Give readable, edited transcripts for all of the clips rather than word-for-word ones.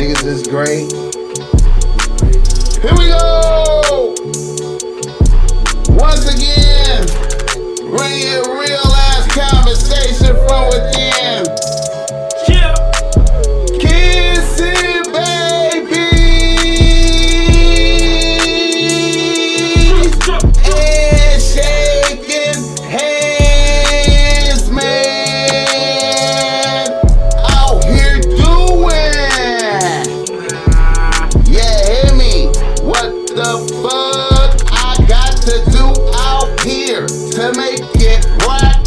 Niggas is great. Here we go! Once again, bringing real ass conversation from within. Yeah. Kissing baby and shaking hands, man. Out here doing. Yeah, hear me. What the fuck I got to do out here to make it right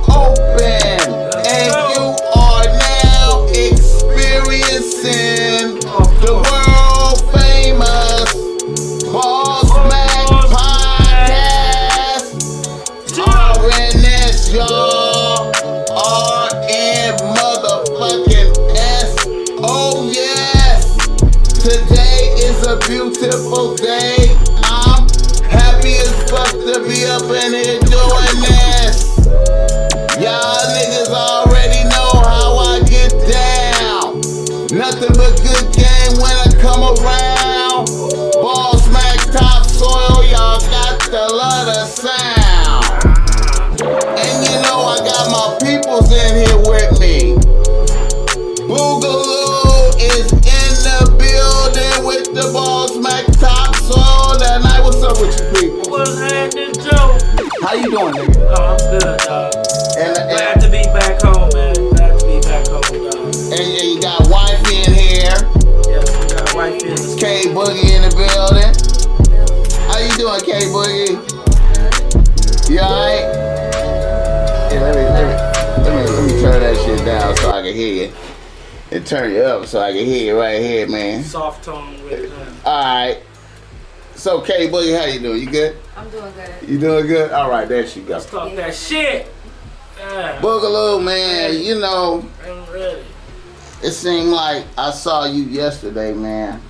open? And you are now experiencing the world famous Bossmack Podcast. RNS, y'all. RN motherfucking S. Oh, yes. Today is a beautiful day. I'm happy as fuck to be up in here doing this. Y'all niggas already know how I get down. Nothing but good game when I come around. Bossmack topsoil, y'all got to love the sound. And you know I got my peoples in here with me. Boogalue is in the building with the Bossmack topsoil tonight. What's up with you people? What's happening, Joe? How you doing, nigga? Oh, I'm good, dog. And Glad to be back home, man. Glad to be back home, dog. you got wifey in here. Yes, we got white business. K Boogie in the building. How you doing, K Boogie? You alright? Yeah, let me turn that shit down so I can hear you. And turn you up so I can hear you right here, man. Soft tone with it. Alright. So K Boogie, how you doing? You good? I'm doing good. You doing good? Alright, there she goes. Let's talk that shit. Yeah. Boogaloo, man, you know, I'm ready. it seemed like I saw you yesterday, man.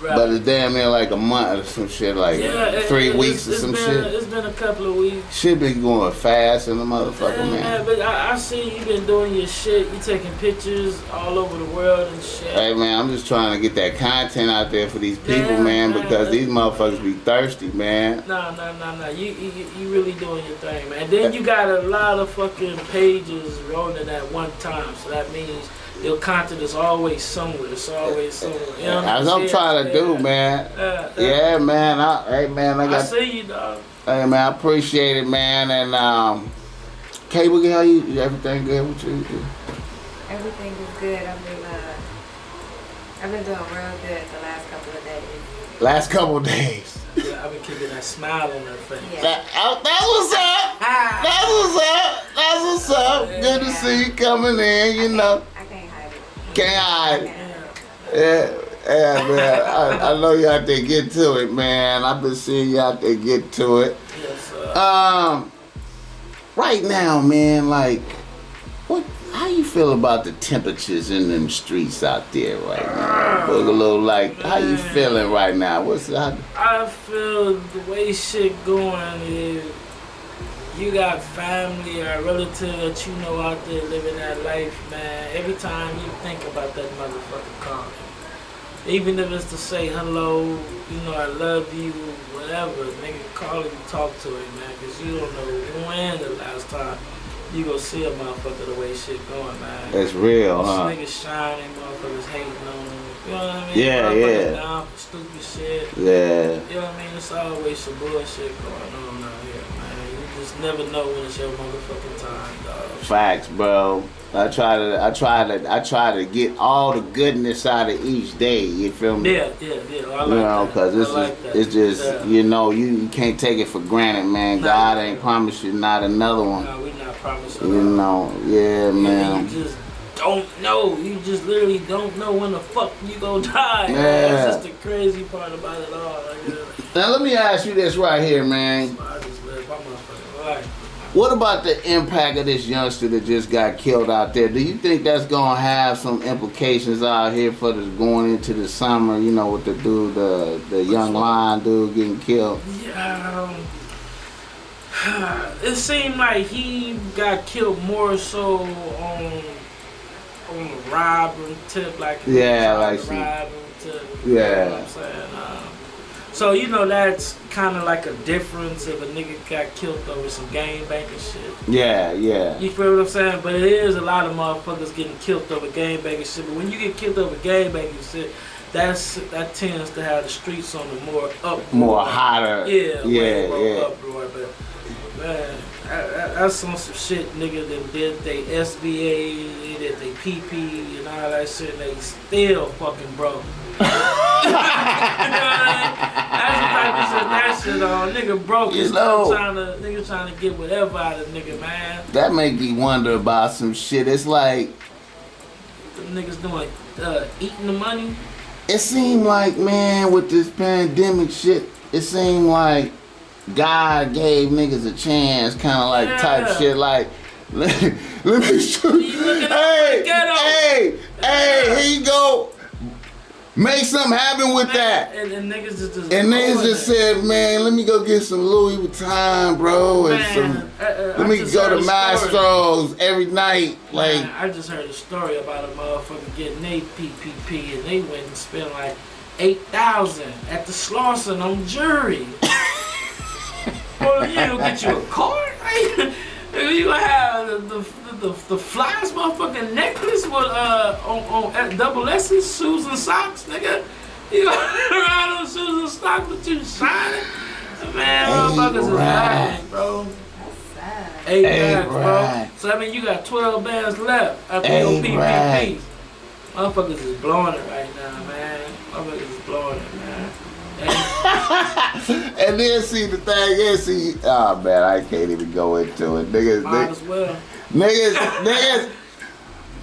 Right. But it's damn near like a month or some shit, like 3 weeks or some shit. It's been a couple of weeks. Shit been going fast in the motherfucker, man. But I see you been doing your shit. You taking pictures all over the world and shit. Hey, man, I'm just trying to get that content out there for these people, man, because these motherfuckers be thirsty, man. Nah. You really doing your thing, man. Then you got a lot of fucking pages rolling at one time, so that means your content is always somewhere. It's always somewhere. You know what That's what I'm trying to do, man. Yeah, man. Hey, man, I see you, dog. Hey, man, I appreciate it, man. And K Boogie, how you? Everything good with you? Everything is good. I've been doing real good the last couple of days. Last couple of days. Yeah, I've been keeping that smile on her face. Yeah. That's what's up. That's what's up. That's what's up. Good to see you coming in, you know. I can't hide it. Can't hide it. Yeah, man. I know you out there get to it, man. I've been seeing you out there get to it. Yes, sir. Right now, man, like, how you feel about the temperatures in them streets out there right now? Boogaloo, like, how you feeling right now? I feel the way shit going is you got family or relative that you know out there living that life, man. Every time you think about that motherfucker calling. Even if it's to say hello, you know, I love you, whatever, nigga, call him and talk to him, man, because you don't know when the last time you gonna see a motherfucker the way shit going, man. That's real, huh? Niggas shining, motherfuckers hating on them. You know what I mean? Yeah. Down for stupid shit. Yeah. You know what I mean? It's always some bullshit going on out here, man. You just never know when it's your motherfucking time, dog. Facts, bro. I try to get all the goodness out of each day. You feel me? Yeah. I like because it's just you know, you can't take it for granted, man. God ain't promised you not another one. No, we not promising. You know, yeah, man. You just don't know. You just literally don't know when the fuck you gonna die. Yeah. That's just the crazy part about it all. Now let me ask you this right here, man. I just live my motherfucking life. What about the impact of this youngster that just got killed out there? Do you think that's gonna have some implications out here for this going into the summer? You know, with the dude, the young lion dude getting killed. Yeah. It seemed like he got killed more so on on the robbing tip, like Yeah, like robbing tip. Yeah. You know what I'm saying? So you know that's kind of like a difference if a nigga got killed over some gang banging shit. Yeah. You feel what I'm saying? But it is a lot of motherfuckers getting killed over gang banging shit. But when you get killed over gang banging shit, that tends to have the streets on the more uproar. More hotter. Way more uproar. But man, that's on some shit nigga that did they SBA, they did they PP and all that shit. They still fucking broke. You know what That's the type of shit that shit on. Nigga broke. You know, Nigga trying to get whatever out of nigga, man. That make me wonder about some shit. It's like The niggas doing eating the money. it seemed like, man, with this pandemic shit, it seemed like God gave niggas a chance, kind of like type shit. Like, let me show you. Hey, here you go. Make something happen with that. And niggas just and niggas just said, man, let me go get some Louis Vuitton, bro, and some. Let me go to Mastro's every night. Like, man, I just heard a story about a motherfucker getting their PPP and they went and spent like $8,000 at the Slauson on jury. Well, you gonna get you a card? You gonna have the flyest motherfucking necklace with on double S's, shoes and socks, nigga. You gonna ride on shoes and socks with you shining? Man, motherfuckers is lying, bro. That's sad. 8 bags, bro. So I mean, you got 12 bands left after your PPP. Motherfuckers is blowing it right now, man. Motherfuckers is blowing it, man. And then see the thing is, oh man, I can't even go into it. Might as well. Niggas.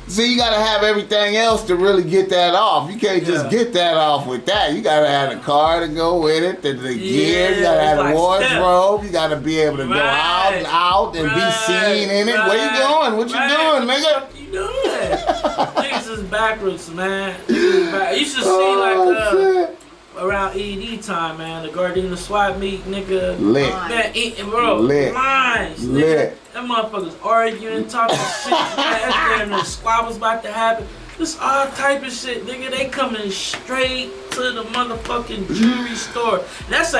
See, you gotta have everything else to really get that off. You can't just get that off with that. You gotta have the car to go with it, the gear. You gotta have the wardrobe. You gotta be able to go out and be seen in it. Where you going? What you doing, nigga? What you doing? Niggas is backwards, man. You should see like around ED time, man, the Gardena swap meet, nigga. Lit. Man, eating, bro. Lit. Lines, Lit. Nigga. Them motherfuckers arguing, talking shit, man. And the squabbles about to happen. This all type of shit, nigga. They coming straight to the motherfucking jewelry store. That's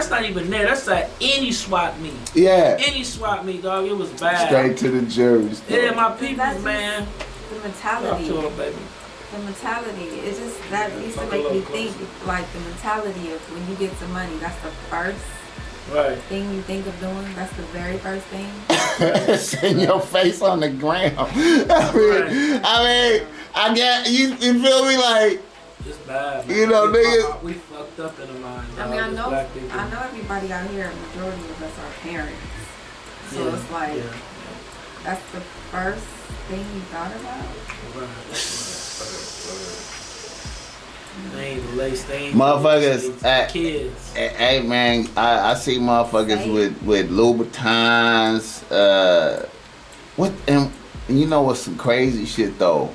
not even there. That's like any swap meet. Yeah. Any swap meet, dog. It was bad. Straight to the jewelry store. Yeah, my people, man. The mentality. Talk to him, baby. The mentality, it's just, that used to make me think, like, the mentality of when you get some money, that's the first thing you think of doing. That's the very first thing. Seeing your face on the ground. I get you feel me, like, it's bad, man. You know, niggas. We fucked up in the mind. I mean, I know everybody out here, a majority of us are parents. So it's like, that's the first thing you thought about? They ain't laced, they ain't motherfuckers, kids. Hey man, I see motherfuckers with Louboutins. What and you know what's some crazy shit though?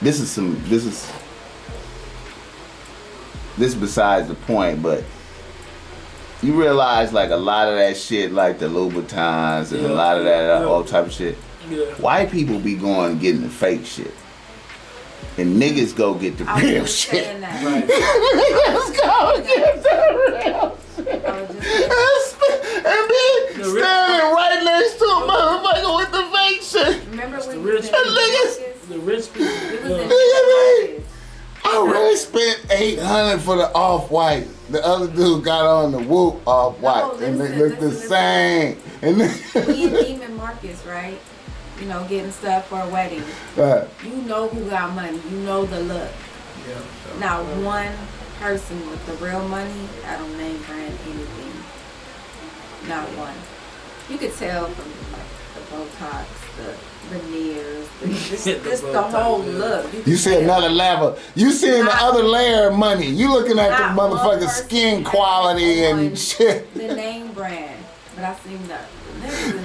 This is besides the point, but you realize like a lot of that shit, like the Louboutins and a lot of that all type of shit. Yeah. White people be going and getting the fake shit. And niggas go get the real shit. Niggas go get the real shit. And be standing right next to a motherfucker with the fake shit. Remember when the rich people. I already spent $800 for the off-white. The other dude got on the Whoop off-white. And they look the same. And we in Neiman Marcus, right? You know, getting stuff for a wedding. You know who got money. You know the look. Yeah. Not one person with the real money, I don't name brand anything. Not one. You could tell from like the Botox, the veneers, the whole look. You see another level. You seeing the other layer of money. You looking at the motherfucking skin quality and shit. The name brand. But I seen the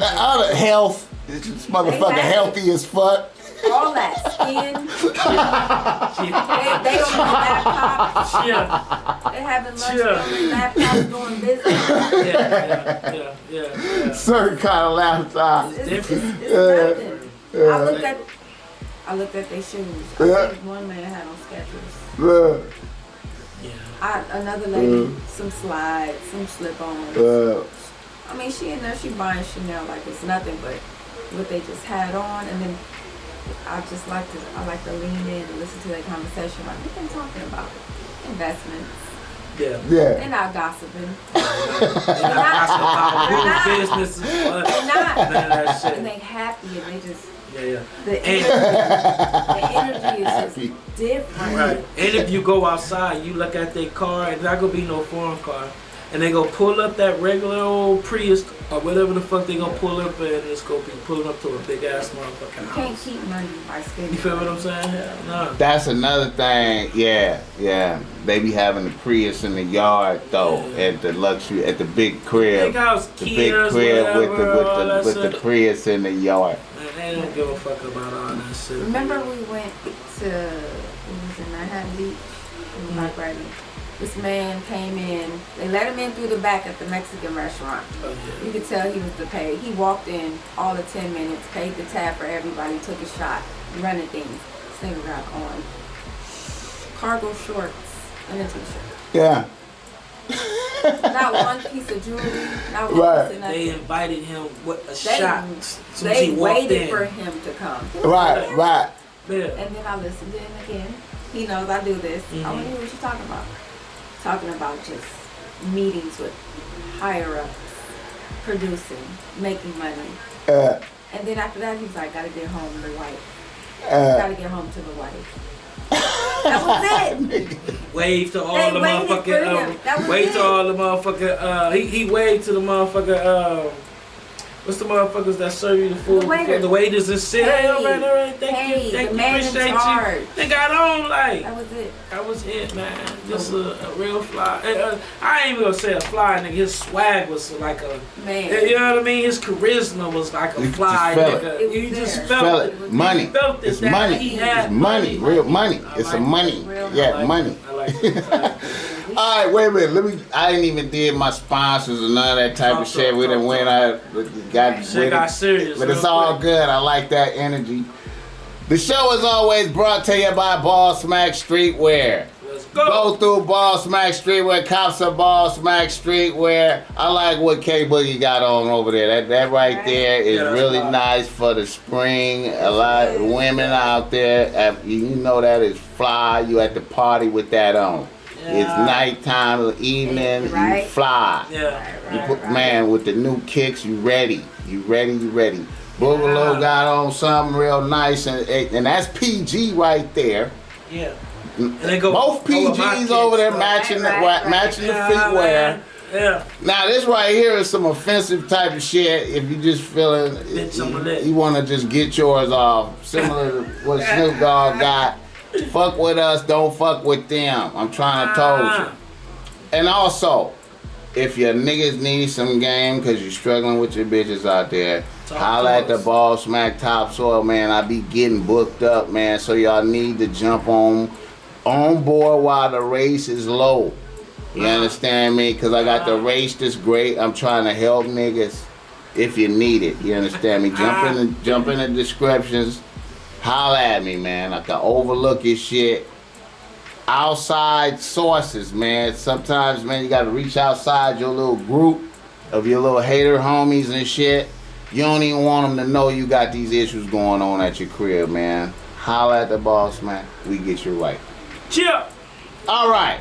other health. This motherfucker healthy as fuck. All that skin. They don't know laptops. They having lunch on their laptops doing business. Yeah. Certain kind of laptop. It's nothing. I look at I looked at their shoes. I think one man had on Skechers. Another lady, some slides, some slip-ons. I mean, she in there, she buying Chanel like it's nothing but what they just had on, and then I like to lean in and listen to their conversation. Like, what they talking about? Investments. Yeah. They're not gossiping. They're not. Business. They're not. And they happy and they just. Yeah. The energy is just different. Right. And if you go outside, you look at their car, and not gonna be no foreign car, and they go pull up that regular old Prius or whatever the fuck they gonna pull up, and it's gonna be pulling up to a big ass motherfucking house. You can't keep money by spending. You feel what I'm saying? Yeah, no. That's another thing. Yeah. They be having the Prius in the yard though, at the big crib. Big house, the big crib with the Prius in the yard. They don't give a fuck about all that shit. Remember we went to Manhattan Beach in Black Friday. This man came in. They let him in through the back at the Mexican restaurant. Oh, yeah. You could tell he was the pay. He walked in all the 10 minutes, paid the tab for everybody, took a shot, running things. This nigga got on cargo shorts and a t-shirt. Yeah. Not one piece of jewelry, not one piece of nothing. They invited him with a shot. They waited for him to come. Right. Yeah. And then I listened to him again. He knows I do this. I want to hear what you're talking about. Talking about just meetings with higher ups, producing, making money. And then after that, he's like, gotta get home to the wife. Gotta get home to the wife. That was it. Wave to all the motherfucking. Wave to all the motherfucking. He waved to the motherfucking. What's the motherfuckers that serve you the food? The waiters and shit. Hey, all right. Thank you. Appreciate you. They got on like. That was it. That was it, man. Just a real fly. I ain't even gonna say a fly nigga. His swag was like a. Man. You know what I mean? His charisma was like a fly nigga. You just felt it. Money. Felt it. It's money. It's money. Real money. It's a money. Yeah, money. I like it. All right, wait a minute. I ain't even did my sponsors or none of that type of shit. We done went out, got serious. But it's all good. I like that energy. The show is always brought to you by Bossmack Streetwear. Let's Go through Bossmack Streetwear, cops of Bossmack Streetwear. I like what K Boogie got on over there. That right there is really nice for the spring. A lot of women out there, you know that is fly. You at the party with that on. Yeah. It's nighttime, evening, you fly. Yeah. Man, with the new kicks, you ready. You ready. Boogalue got on something real nice, and that's PG right there. Yeah. And they go both PGs over there matching the feetwear. Yeah. Now this right here is some offensive type of shit. If you just feeling, you want to just get yours off, similar to what Snoop Dogg got. Fuck with us, don't fuck with them. I'm trying to told you. And also, if your niggas need some game because you're struggling with your bitches out there, holla at the Bossmack Topsoil, man. I be getting booked up, man. So y'all need to jump on board while the race is low. You understand me? Because I got the race that's great. I'm trying to help niggas if you need it. You understand me? Jump in the descriptions. Holla at me, man. I can overlook your shit. Outside sources, man. Sometimes, man, you gotta reach outside your little group of your little hater homies and shit. You don't even want them to know you got these issues going on at your crib, man. Holla at the boss, man. We get you right. Chill. All right.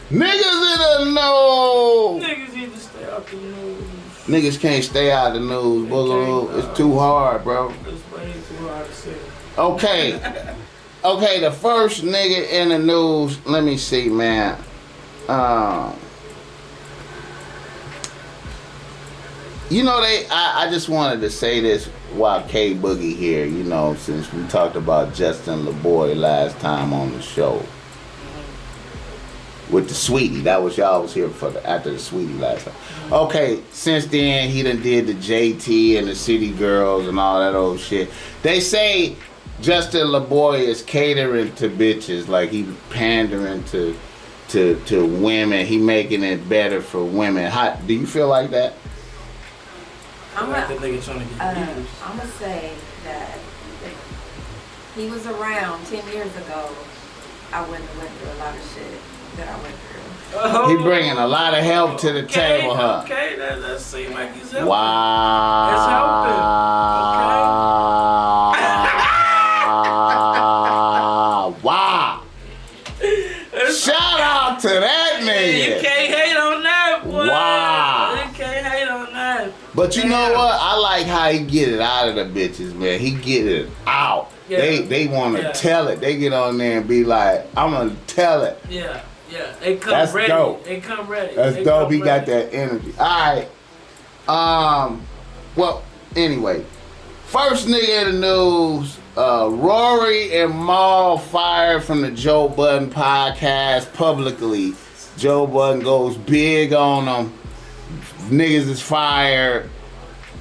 Niggas in the news. Niggas need to stay out the news. Niggas can't stay out the news, Boogaloo. It's too hard, bro. It's way too hard to say. Okay, the first nigga in the news, let me see, man. You know, I just wanted to say this while K Boogie here, you know, since we talked about Justin LaBoy last time on the show. With the Sweetie, that was y'all was here for after the Sweetie last time. Okay, since then he done did the JT and the City Girls and all that old shit. They say Justin LaBoy is catering to bitches, like he pandering to women. He making it better for women. Do you feel like that? I'm gonna say that he was around 10 years ago, I wouldn't have went through a lot of shit that I went through. Oh, He bringing a lot of help to the table, huh? Okay, that seems like he's helping. Wow. It's helping. Wow. Shout out to that nigga. You can't hate on that, boy. Wow. You can't hate on that. But you know what? I like how he get it out of the bitches, man. He get it out. Yeah. They want to tell it. They get on there and be like, I'm going to tell it. Yeah. Yeah, they come That's ready. dope. They come ready. That's they dope. He got ready. that energy. All right. Well, anyway. First nigga in the news, Rory and Mal fired from the Joe Budden Podcast publicly. Joe Budden goes big on them. Niggas is fired.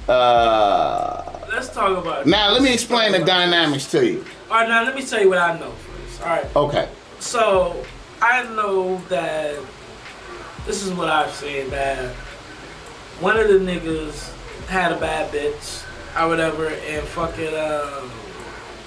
Let's talk about it. Now, let me explain the dynamics to you. All right, now let me tell you what I know first. All right. Okay. So, I know that this is what I've seen, that one of the niggas had a bad bitch or whatever, and fucking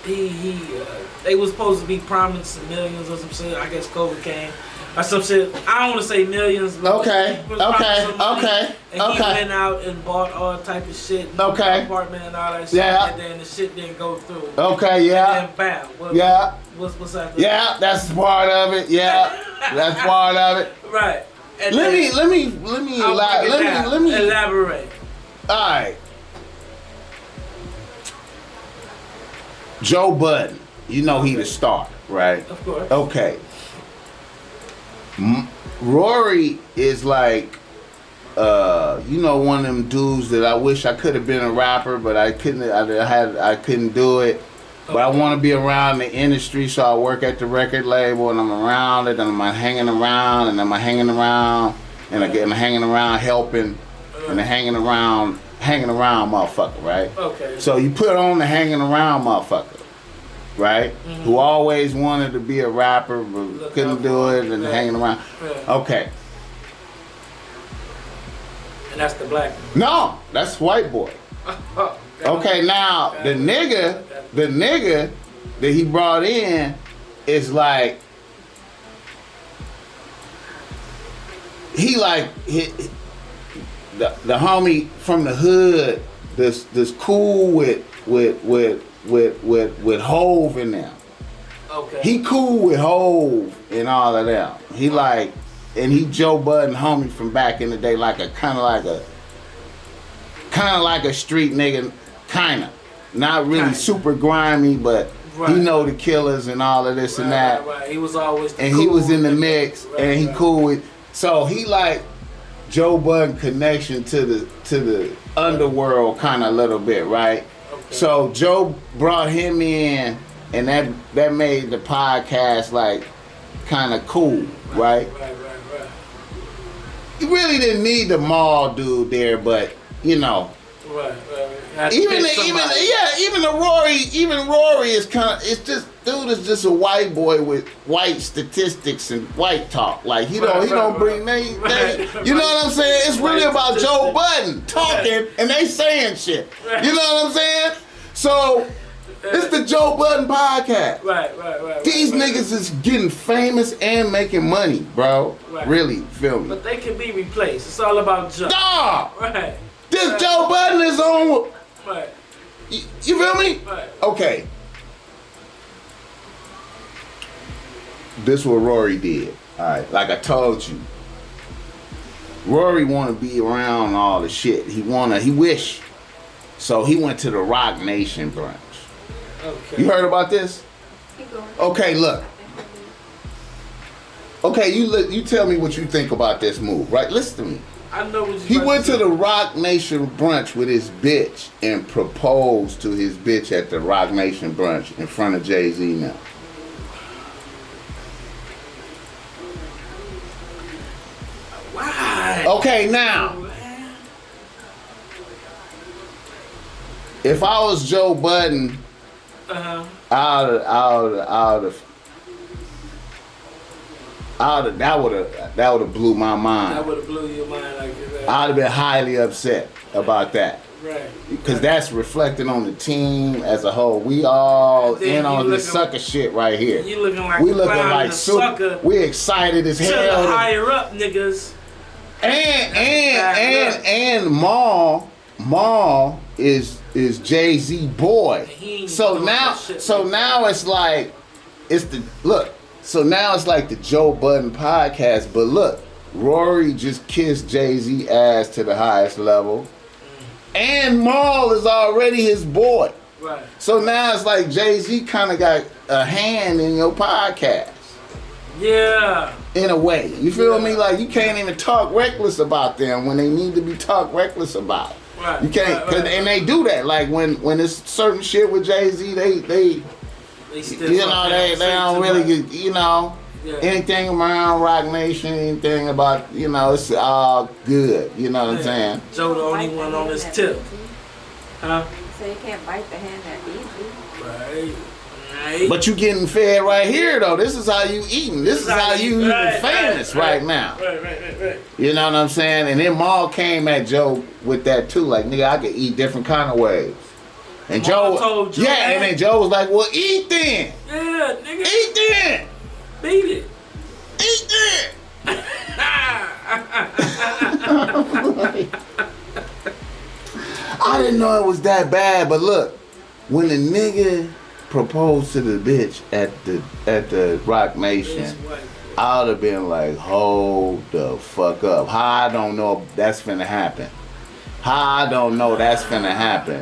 they was supposed to be promised some millions or some shit. I guess COVID came or some shit. I don't want to say millions. But Okay. he was promised some money, Okay. And he went out and bought all type of shit. Okay. Apartment and all that shit. Yeah. And then the shit didn't go through. Okay, yeah. And then bam. Yeah. What's that? Yeah, that's part of it. Yeah. That's part of it. Right. And Let me elaborate. Alright. Joe Budden, you know he the star, right? Of course. Okay. Rory is like, one of them dudes that I wish I could have been a rapper, but I couldn't. I couldn't do it. But I want to be around the industry, so I work at the record label, and I'm around it, and I'm hanging around, and I'm hanging around, and I'm hanging around helping, and hanging around, motherfucker, right? Okay. So you put on the hanging around motherfucker, right? Mm-hmm. Who always wanted to be a rapper, but couldn't do it, and hanging around. Yeah. Okay. And that's the black one. No, that's white boy. Okay, now the nigga that he brought in is like, the homie from the hood that's cool with Hove in them. Okay. He cool with Hove and all of them. He like, and he Joe Budden homie from back in the day, like a kind of like a street nigga, kinda. Not really super grimy, but he know the killers and all of this and that. Right. He was always and he was in the mix, and he cool with. So he like Joe Budden connection to the underworld kind of a little bit, right? Okay. So Joe brought him in, and that made the podcast like kind of cool, right? Right. He really didn't need the mall dude there, but you know. Right. Even Rory is kind of, it's just, dude is just a white boy with white statistics and white talk. Like he don't bring you know what I'm saying? It's really about Joe Budden talking and they saying shit. You know what I'm saying? So it's the Joe Budden Podcast. Right. These niggas is getting famous and making money, bro. Right. Really, feel me? But they can be replaced. It's all about Joe. Nah! Right. This Joe Budden is on. Right. You feel me? Right. Okay. This what Rory did. Alright, like I told you. Rory wanna be around all the shit. He wish. So he went to the Rock Nation brunch. Okay. You heard about this? Okay, look. Okay, you tell me what you think about this move, right? Listen to me. I know what he went to the Rock Nation brunch with his bitch and proposed to his bitch at the Rock Nation brunch in front of Jay-Z now. Why? Okay, now. If I was Joe Budden, that would have blew my mind. That would have blew your mind like that. I'd have been highly upset about that. Right. Because that's reflecting on the team as a whole. We all in on this sucker shit right here. You looking like we looking like sucker. We excited as hell. The higher up niggas. And Maul is Jay-Z boy. So now it's like So now it's like the Joe Budden podcast, but look, Rory just kissed Jay-Z ass to the highest level. And Maul is already his boy. Right. So now it's like Jay-Z kind of got a hand in your podcast. Yeah. In a way. You feel me? Like you can't even talk reckless about them when they need to be talked reckless about. Right. You can't, and they do that. Like when it's certain shit with Jay-Z, they still they don't really get, anything around Rock Nation, anything about, it's all good. You know what I'm saying? Joe the only one on his tip. Huh? So you can't bite the hand that feeds you. Right. But you getting fed right here though. This is how you eating. This is how you even famous right now. Right. You know what I'm saying? And then Maul came at Joe with that too. Like, nigga, I could eat different kind of ways. And Joe told Joe, and then Joe was like, well, eat then. Yeah, nigga. Eat then. Beat it. Eat then. I didn't know it was that bad, but look, when the nigga proposed to the bitch at the Rock Nation, I would have been like, hold the fuck up. How I don't know that's finna happen.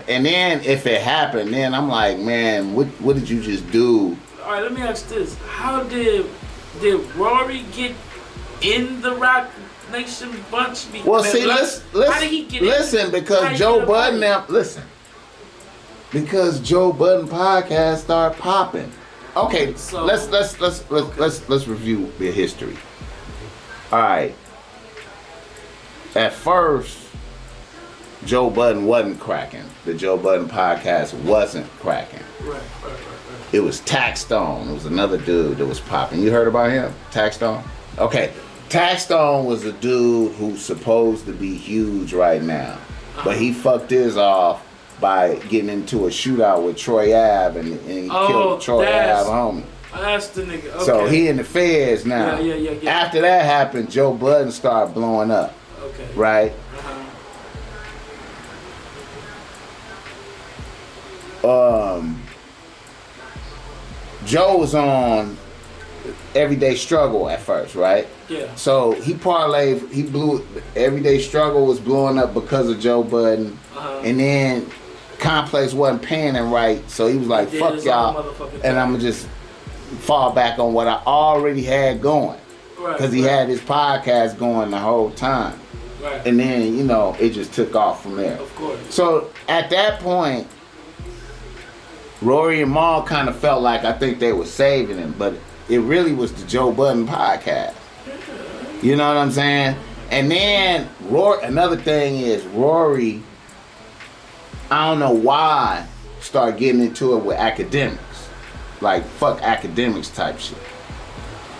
And then if it happened, then I'm like, man, what did you just do? All right, let me ask this: how did Rory get in the Rock Nation bunch? Well, see, how did he get in? Because Joe Budden because Joe Budden podcast started popping. Okay, so let's review the history. All right. At first, Joe Budden wasn't cracking. The Joe Budden podcast wasn't cracking. Right. It was Taxstone. It was another dude that was popping. You heard about him? Taxstone? Okay. Taxstone was a dude who's supposed to be huge right now. But he fucked his off by getting into a shootout with Troy Ave and he killed Troy Ave homie. That's the nigga. Okay. So he in the feds now. Yeah. After that happened, Joe Budden started blowing up. Okay. Right? Joe was on Everyday Struggle at first, right? Yeah. So he blew Everyday Struggle was blowing up because of Joe Budden. And then Complex wasn't paying him right, so he was like, fuck y'all, and I'm gonna just fall back on what I already had going. Because he had his podcast going the whole time. Right. And then, it just took off from there. Of course. So at that point, Rory and Maul kind of felt like I think they were saving him, but it really was the Joe Budden podcast. You know what I'm saying? And then another thing is Rory, I don't know why, started getting into it with academics. Like fuck academics type shit.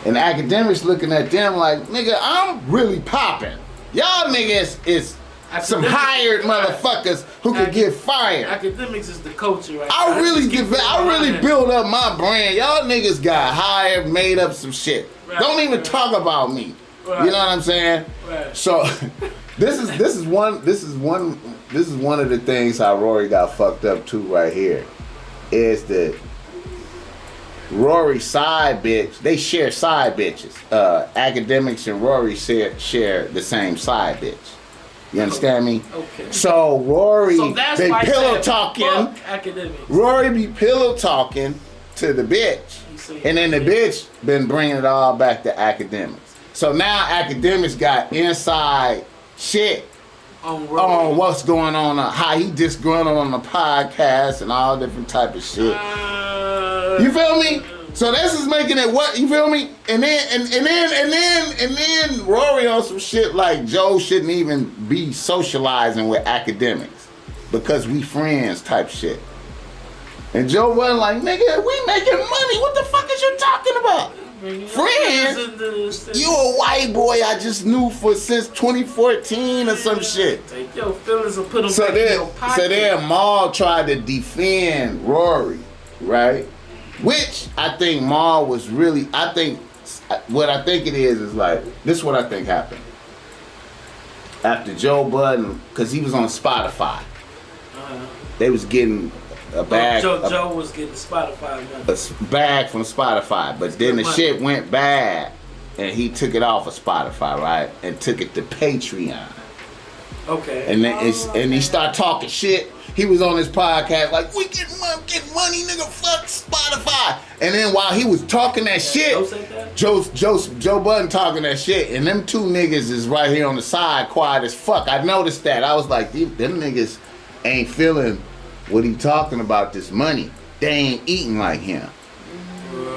And academics looking at them like, nigga, I'm really popping. Y'all niggas is some hired motherfuckers who could get fired. Academics is the culture, right? I really built up my brand. Y'all niggas got hired, made up some shit. Right, don't even talk about me. Right. You know what I'm saying? Right. So this is one of the things how Rory got fucked up too right here. Is that Rory's side bitch, they share side bitches. Academics and Rory share the same side bitch. You understand me? Okay. So Rory be pillow talking. Rory be pillow talking to the bitch. And then the bitch been bringing it all back to academics. So now academics got inside shit on what's going on, how he disgruntled on the podcast and all different type of shit. You feel me? So this is making it what, you feel me? And then Rory on some shit like Joe shouldn't even be socializing with academics because we friends type shit. And Joe wasn't like, nigga, we making money. What the fuck is you talking about? Friends? You a white boy I just knew since 2014 or some shit. Take your feelings and put them back in your pocket. So then Maul tried to defend Rory, right? Which I think Maul was really, what I think it is like, this is what I think happened. After Joe Budden, because he was on Spotify. They was getting a bag. Joe was getting Spotify money. A bag from Spotify, but then the shit went bad, and he took it off of Spotify, right, and took it to Patreon. Okay. And then and he started talking shit. He was on his podcast like, we get money, nigga, fuck Spotify. And then while he was talking that shit, Joe Budden talking that shit, and them two niggas is right here on the side, quiet as fuck. I noticed that. I was like, them niggas ain't feeling what he talking about, this money. They ain't eating like him.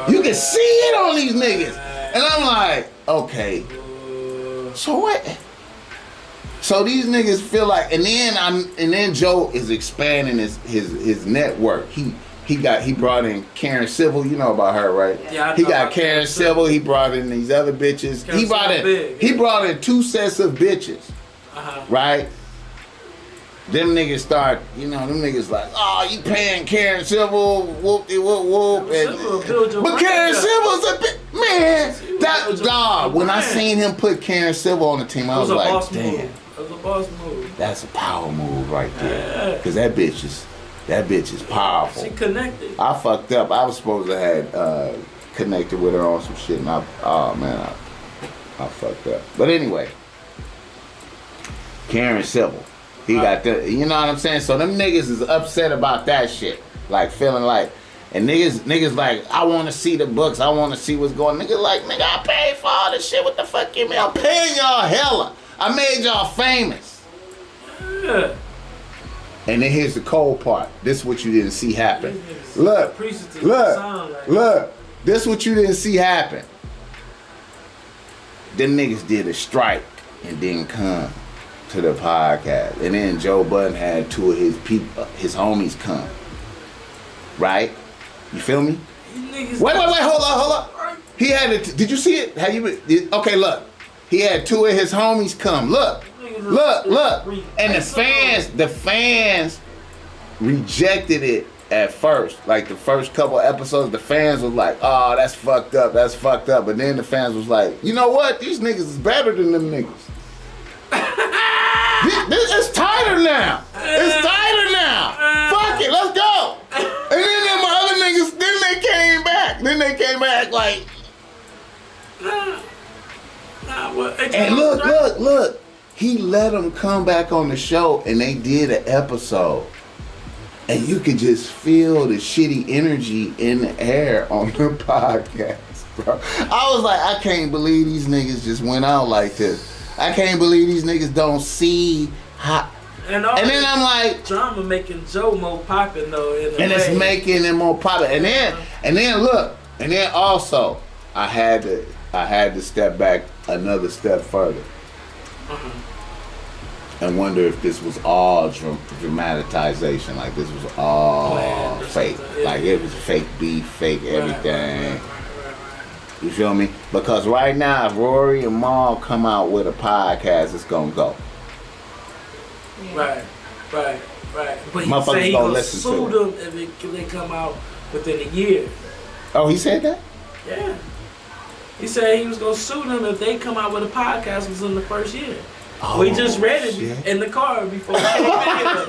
You can see it on these niggas. And I'm like, okay, so what? So these niggas feel like, and then Joe is expanding his network. He brought in Karen Civil, you know about her, right? Yeah, he got Karen Civil. He brought in these other bitches. He brought in 2 sets of bitches, right? Them niggas start, them niggas like, oh, you paying Karen Civil, whoop de whoop whoop. But Karen Civil's a bit, man. That dog. When I seen him put Karen Civil on the team, I was like, damn. It was a boss move. That's a power move right there. Cause that bitch is powerful. She connected. I fucked up. I was supposed to have connected with her on some shit, and I fucked up. But anyway, Karen Civil. He got the, you know what I'm saying? So them niggas is upset about that shit. Like feeling like, and niggas like, I want to see the books. I want to see what's going on. Niggas like, nigga, I paid for all this shit. What the fuck you mean? I'm paying y'all hella. I made y'all famous. Yeah. And then here's the cold part. This is what you didn't see happen. Look. This is what you didn't see happen. Them niggas did a strike and didn't come to the podcast, and then Joe Budden had 2 of his people, his homies come. Right? You feel me? Wait, hold up. He had did you see it? Okay, look. He had 2 of his homies come. Look. And the fans rejected it at first. Like the first couple episodes, the fans was like, oh, that's fucked up. But then the fans was like, you know what? These niggas is better than them niggas. It's tighter now. Fuck it, let's go. And then them other niggas, then they came back like. And look. He let them come back on the show, and they did an episode. And you could just feel the shitty energy in the air on the podcast, bro. I was like, I can't believe these niggas just went out like this. I can't believe these niggas don't see how. And then I'm like, drama making Joe more popping though. It's making him more popping. And then also I had to step back another step further and wonder if this was all dramatization, like this was all fake, like it was fake beef, fake everything. You feel me? Because right now, if Rory and Maul come out with a podcast, it's gonna go. Right. But he said he gonna sue them if they come out within a year. Oh, he said that? Yeah. He said he was gonna sue them if they come out with a podcast within the first year. Oh, we just read it in the car before we came in here.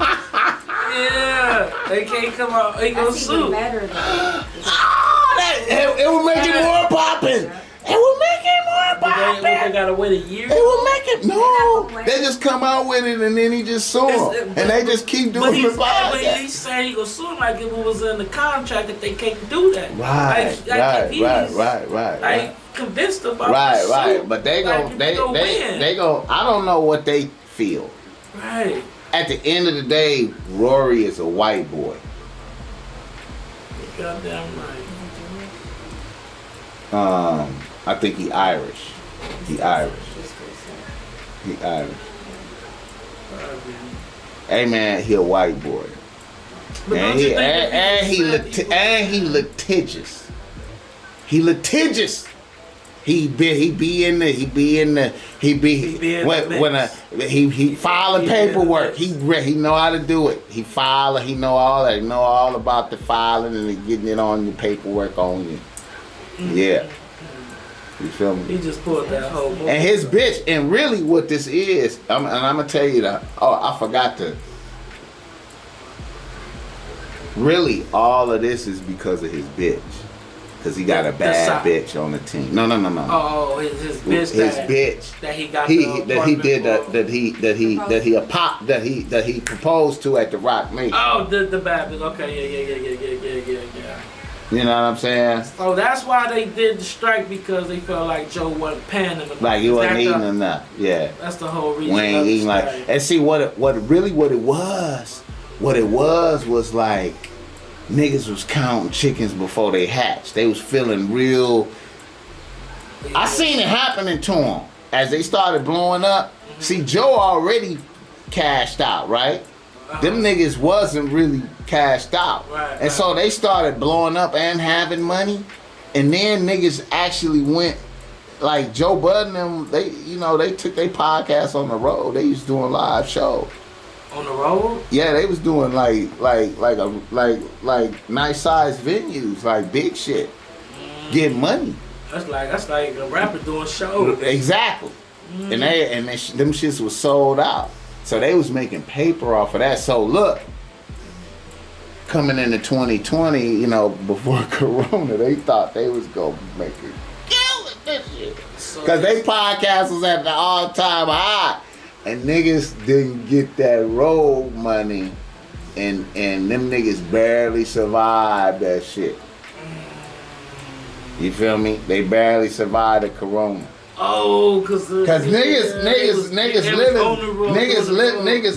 Yeah, they can't come out. They gonna sue. Better than it will make it more popping. It will make it more popping. They gotta wait a year. It will make it. No, they just come out with it and then he just sue them, and they just keep doing the podcast. But he's saying he gonna sue them like if it was in the contract that they can't do that. Right. Like convinced about right. But they go. I don't know what they feel. Right. At the end of the day, Rory is a white boy. You're goddamn right. I think he Irish. He Irish. Hey man, he a white boy. And he litigious. He litigious. He be in the he filing paperwork. He know how to do it. He know all that. He know all about the filing and getting it on the paperwork on you. Yeah. You feel me? He just pulled that whole movie. And his bitch, and really what this is, I'm gonna tell you that. Oh, I forgot to. Really, all of this is because of his bitch. Because he got a bad bitch on the team. No. Oh, his bitch. His bitch. That he got. That he proposed to at the Rock Nation. Oh, the bad bitch. Okay, yeah. You know what I'm saying? So that's why they did the strike, because they felt like Joe wasn't paying them enough. Like he wasn't eating enough. Yeah. That's the whole reason. We ain't eating like. And see what it was like. Niggas was counting chickens before they hatched. They was feeling real. I seen it happening to them as they started blowing up. Mm-hmm. See, Joe already cashed out, right? Them niggas wasn't really cashed out. And so they started blowing up and having money. And then niggas actually went, like Joe Budden, them, they took their podcast on the road. They was doing live shows. On the road? Yeah, they was doing like nice sized venues, like big shit. Getting money. That's like a rapper doing shows. Exactly. And them shits was sold out. So they was making paper off of that. So look, coming into 2020, before Corona, they thought they was gonna make it kill it this year. Cause they podcast was at the all-time high. And niggas didn't get that road money, and them niggas barely survived that shit. You feel me? They barely survived the Corona. Oh, cause niggas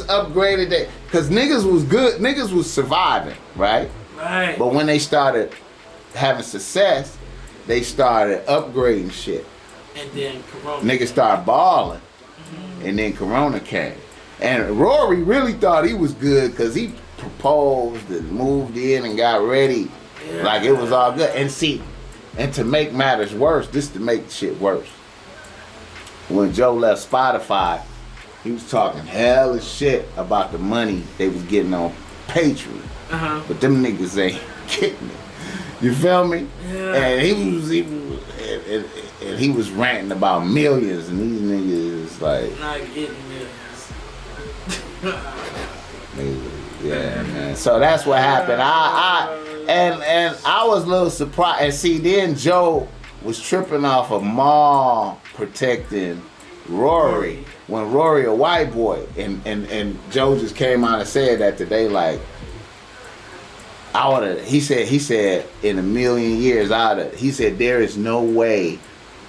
upgraded that. Cause niggas was good. Niggas was surviving, right? Right. But when they started having success, they started upgrading shit. And then Corona. Niggas started balling. And then Corona came. And Rory really thought he was good because he proposed and moved in and got ready. Yeah. Like it was all good. And see, and to make matters worse, to make shit worse. When Joe left Spotify, he was talking hella shit about the money they was getting on Patreon. But them niggas ain't getting it. You feel me? Yeah. And he was ranting about millions, and these niggas like not getting millions. Yeah, man. So that's what happened. I was a little surprised. And see, then Joe was tripping off of Ma protecting Rory when Rory a white boy, and Joe just came out and said that today, like. He said in a million years he said there is no way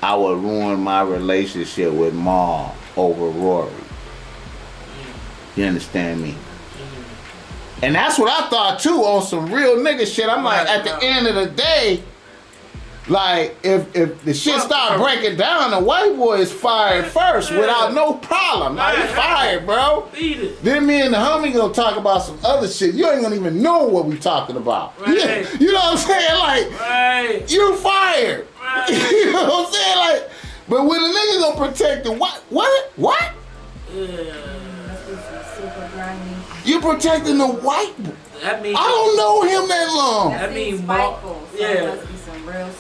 I would ruin my relationship with Ma over Rory. You understand me? And that's what I thought too, on some real nigga shit. I'm like, at the end of the day, like if the shit start breaking down, the white boy is fired first without no problem. Like, he fired, bro. Then me and the homie gonna talk about some other shit. You ain't gonna even know what we talking about. Right. You know what I'm saying? Like, you fired. Right. You know what I'm saying? Like, but when the nigga gonna protect the what? Yeah. You protecting the white boy. That means I don't know him that long. That means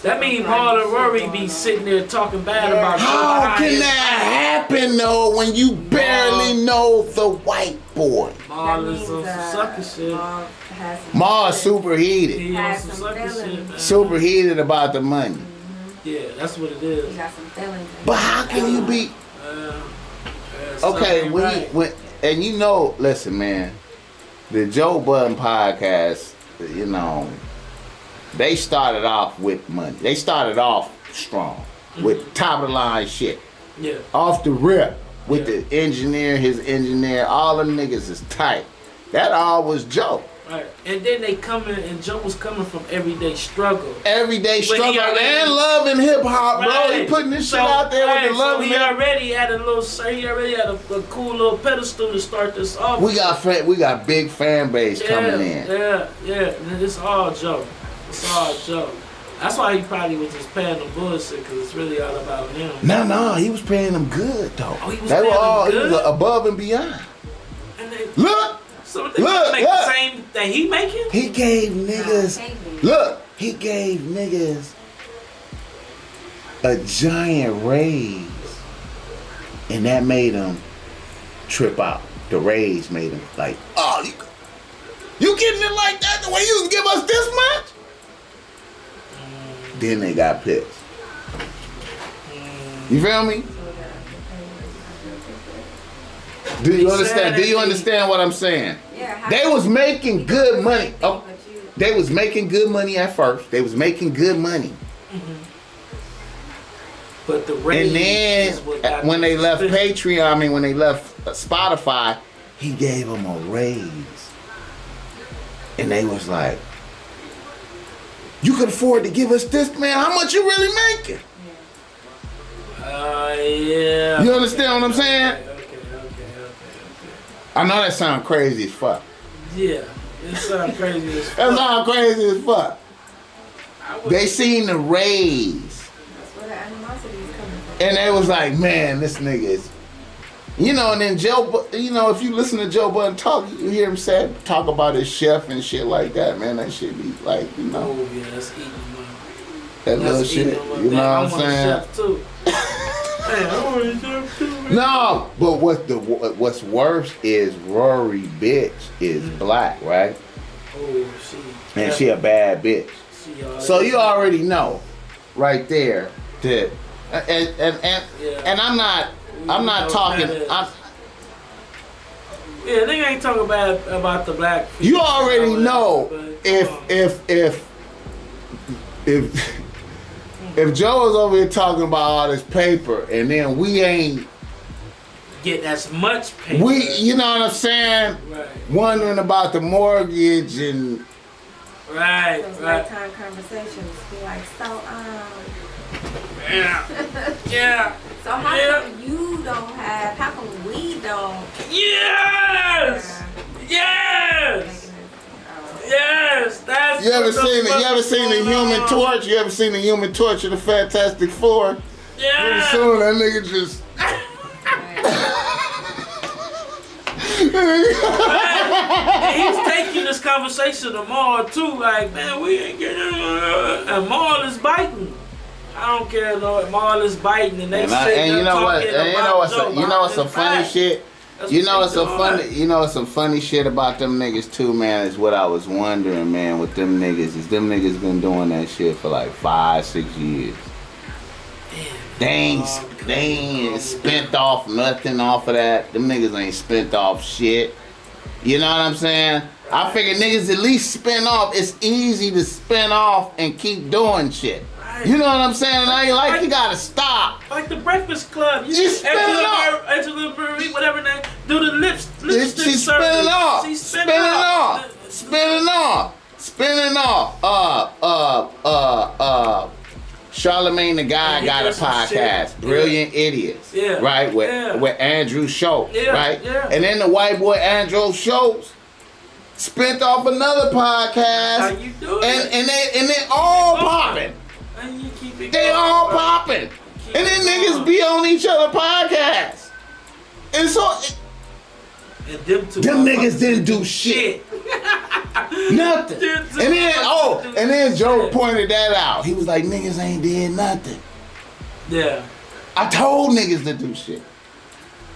That means Paul and Rory be sitting there talking bad about. How can that happen though when you barely know the white boy? Ma is some sucker shit. Ma is superheated. He on some sucker shit, man. Superheated about the money. Yeah, that's what it is. He got some feelings. But how can you be? Okay, and listen, man. The Joe Budden Podcast, they started off with money. They started off strong with top of the line shit. Yeah. Off the rip with the engineer, his engineer, all them niggas is tight. That all was Joe. Right. And then they and Joe was coming from everyday struggle. Everyday struggle and love and hip hop, bro. He putting this shit out there with the love. He already had a cool little pedestal to start this off. We got big fan base coming in. Yeah. And it's all Joe. That's why he probably was just paying them bullshit, because it's really all about him. No, he was paying them good though. Oh, he was they paying were all them good? He was above and beyond. And they, Look, so they make the same that he making? he gave niggas. Look, he gave niggas a giant raise, and that made them trip out. The raise made them like, oh, you getting it like that? The way you can give us this much? Then they got pissed. You feel me? Do you understand? Do you understand what I'm saying? Yeah. They was making good money. Oh, they was making good money at first. They was making good money. But the raise, and then when they left Patreon, when they left Spotify, he gave them a raise. And they was like, you could afford to give us this, man. How much you really making? Yeah. You understand what I'm saying? Okay. I know that sounds crazy as fuck. Yeah, it sounds crazy as fuck. That sounds crazy as fuck. They seen the raise. That's where the animosity is coming from. And they was like, man, this nigga is, and then Joe, if you listen to Joe Budden talk, you hear him talk about his chef and shit like that, man. That shit be like, Oh yeah, that's eating, man. That little shit. You know what I'm saying? Chef too. Man, I want a chef too, man. No, but what's worse is Rory bitch is black, right? Oh, and she a bad bitch. So you already know, right there, that, and I'm not talking. Yeah, they ain't talking bad about the black people. You already know if Joe is over here talking about all this paper and then we ain't get as much paper. You know what I'm saying? Right. Wondering about the mortgage and right. Those nighttime conversations be like, so yeah. So how come you don't have? How come we don't? Yes. Yes. Yes. That's. You ever seen the Human Torch? You ever seen the Human Torch of the Fantastic Four? Yeah. Pretty soon that nigga just. He's taking this conversation to Maul too. Like, man, we ain't getting. And Maul is biting. I don't care, Lord. Maul is biting, and they say you know what? And you know what's some funny shit? You know it's some funny shit about them niggas too, man, is what I was wondering, man, with them niggas is them niggas been doing that shit for like 5-6 years. They ain't spent off nothing off of that. Them niggas ain't spent off shit. You know what I'm saying? I figure niggas at least spin off. It's easy to spin off and keep doing shit. You know what I'm saying? It ain't like you gotta stop. Like the Breakfast Club. You spin it off. Angela Marie, whatever name, do the lipstick. She's spinning off. She's Spinning off. Charlamagne the Guy got a podcast, Brilliant Idiots, right? With Andrew Schultz, right? Yeah. And then the white boy Andrew Schultz spent off another podcast. How you doing? And they all popping. And you keep it they all popping. And then niggas be on each other podcasts. And so and them niggas didn't do shit. Nothing. And then Joe pointed that out. He was like, niggas ain't did nothing. Yeah. I told niggas to do shit.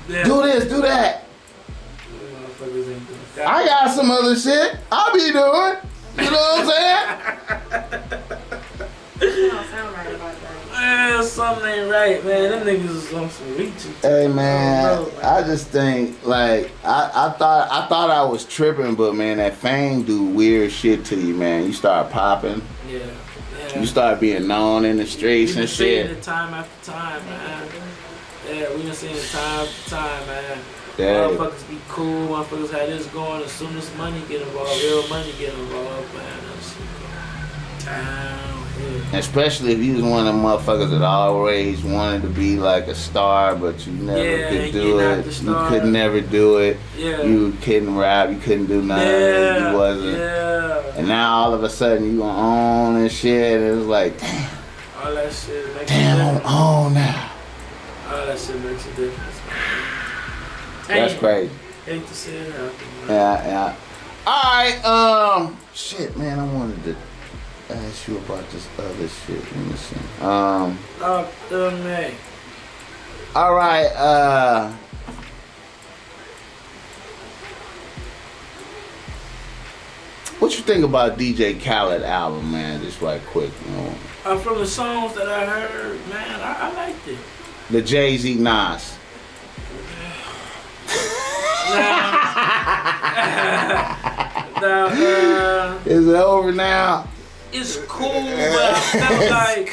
Yeah. Do this, do that. I got some other shit I'll be doing. You know what I'm saying? You don't sound right about that. Man, something ain't right, man. Them niggas is on some reaching. Hey man, I just think like I thought I was tripping, but man, that fame do weird shit to you, man. You start popping. Yeah. You start being known in the streets and shit. We've been seeing it time after time, man. Yeah, we've been seeing it time after time, man. Motherfuckers be cool, motherfuckers had this going. As soon as money get involved, real money get involved, man. That's down. Especially if you was one of them motherfuckers that always wanted to be like a star, but you never could do it. You could never do it. Yeah. You couldn't rap. You couldn't do nothing. You wasn't. Yeah. And now all of a sudden you on and shit, and it's like, damn. All that shit makes Damn, a I'm difference. on now. All that shit makes a difference, man. That's crazy. Hate to see it happen, man. Yeah. Alright, shit, man, I wanted to ask you about this other shit. Let me see. Man. Alright, what you think about DJ Khaled album, man? Just right quick, you know. From the songs that I heard, man, I liked it. The Jay-Z Nas. Is it over now? It's cool, but I felt like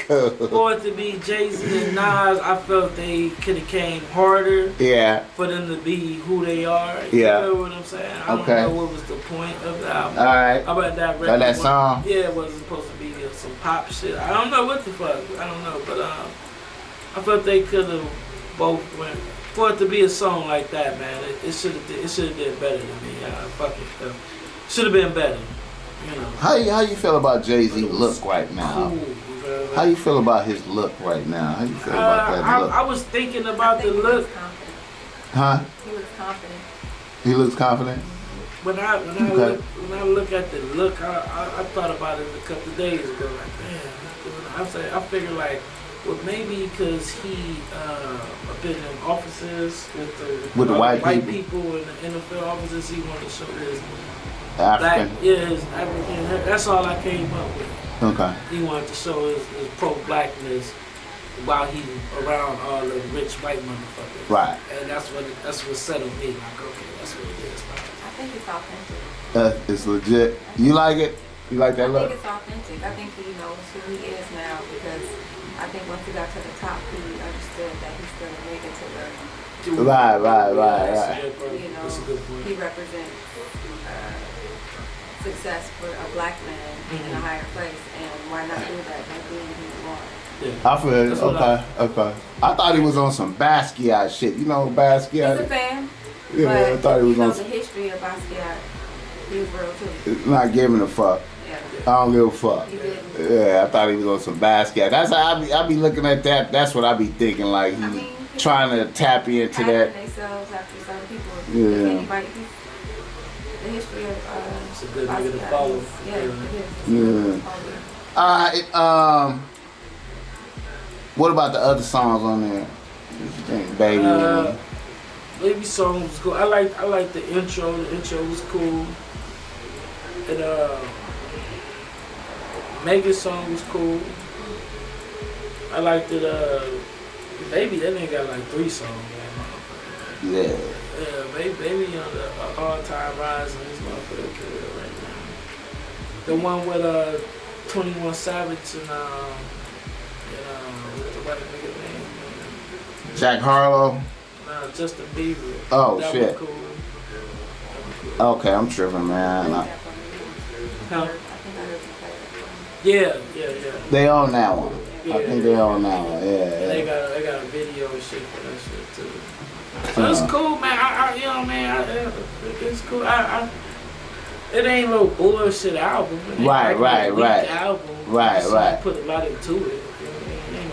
for it to be Jay-Z and Nas, I felt they could have came harder. Yeah. For them to be who they are. Yeah. You know what I'm saying? I don't know what was the point of the album. Alright. How about that record? That song? Yeah, it wasn't supposed to be some pop shit. I don't know what the fuck. I don't know, but I felt they could have both went. For it to be a song like that, man, it should have did better than me. Should have been better. You know. How you feel about Jay-Z look right now? Cool, how you feel about his look right now? How you feel about that look? I was thinking about the look. Huh? He looks confident. He looks confident? When I look at the look, I thought about it a couple of days ago. Like, man, I figured like, well, maybe because he been in offices with the white people in the NFL offices, he wanted to show his African. Black, yeah, his African. That's all I came up with. Okay. He wanted to show his pro-blackness while he around all the rich white motherfuckers. Right. And that's what settled me. Like, okay, that's what it is. I think it's authentic. It's legit. You like it? You like that look? I think it's authentic. I think he knows who he is now because I think once he got to the top, he understood that he's going to make it to the. Right. You know, he represents success for a black man in a higher place, and why not do that by being who you are? Yeah. I feel it. Okay. I thought he was on some Basquiat shit. You know Basquiat? He's a fan. Yeah, but I thought he was on the history of Basquiat. He was real too. Not giving a fuck. Yeah. I don't give a fuck. He didn't. Yeah, I thought he was on some Basquiat. That's how I be looking at that. That's what I be thinking. Like he trying to tap into that. Themselves after some people. Yeah. Anybody. The history of it's a good nigga to follow. Yeah. Alright, what about the other songs on there? What you think, Baby? Baby song was cool. I like the intro. The intro was cool. And Megan's song was cool. I liked it. Baby, that nigga got like 3 songs. Man. Yeah. Yeah, baby on the all-time rise in this motherfucker career right now. The one with 21 Savage and what's the white nigga name? Jack Harlow. Justin Bieber. Oh that shit. Was cool. Okay, I'm tripping, man. Huh? Yeah. They own that one. Yeah. I think they own that one. Yeah. They got a video and shit for that shit too. So it's cool, man. You know, man. It's cool. It ain't no bullshit album. It ain't Right. Album. Right. Put a lot into it.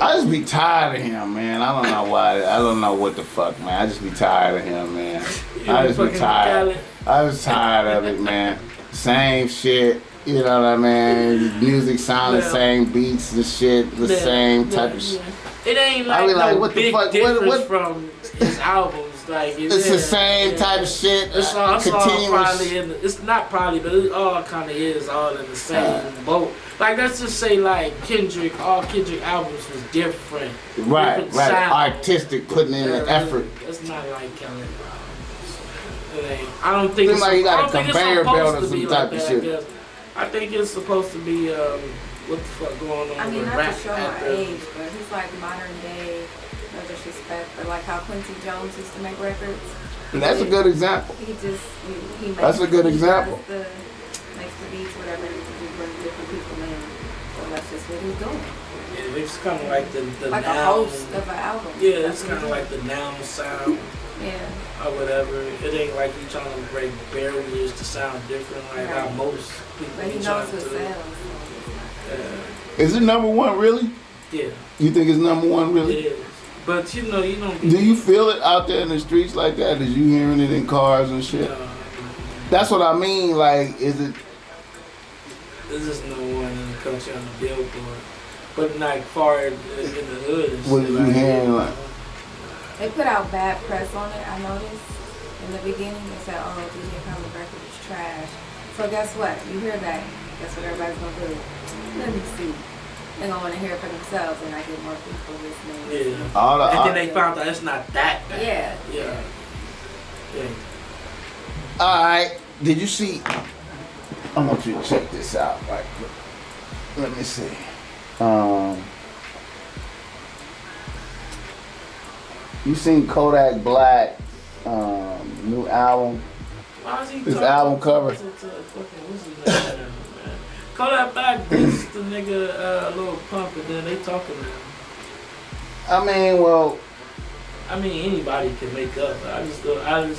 I just be tired of him, man. I don't know why. I don't know what the fuck, man. I just be tired of him, man. I just be tired. I was tired of it, man. Same shit. You know what I mean? Music sound the same, beats and shit, the same type of shit. It ain't like, no what big the fuck? difference What? from his albums. Like It's the same type of shit. It's all probably it's not probably, but it all kind of is all in the same boat. Like let's just say like all Kendrick albums was different. Right. Sound. Artistic, putting in the effort. It's not like Kelly. I don't think it's like you got a conveyor belt or some type of shit. I think it's supposed to be what the fuck going on. I mean, with not rap to show my age, but he's like modern day. No disrespect, but like how Quincy Jones used to make records. That's a good example. He makes That's a good example. Makes the beats, whatever he bring different people in. So that's just what he's doing. Yeah, it's kind of like the like noun. a host of an album. Yeah, it's kind of like the noun sound. Yeah. or whatever. It ain't like he trying to break barriers to sound different like how most people But he be knows trying what to. sells. Is it number one really? Yeah, You think it's number one really? it is. But you know, you don't. Do you feel it out there in the streets like that? Is you hearing it in cars and shit? That's what I mean. Like, is it? This is no one in the country on the billboard, but like far in the hood. And What shit, you hearing like? They put out bad press on it, I noticed. In the beginning, they said, oh, DJ Khaled record is trash. So guess what? You hear that. Guess what everybody's going to do? Let me see. They're going to want to hear it for themselves and I get more people listening. Yeah. And then they found out it's not that bad. Yeah. Yeah. Yeah. Alright, did you see? I want you to check this out right quick. Let me see. You seen Kodak Black new album? Why is he His talking album cover. to fucking, what's his name, man? Kodak Black dissed the nigga Lil Pump and then they talking to him. I mean, well, I mean, anybody can make up. I just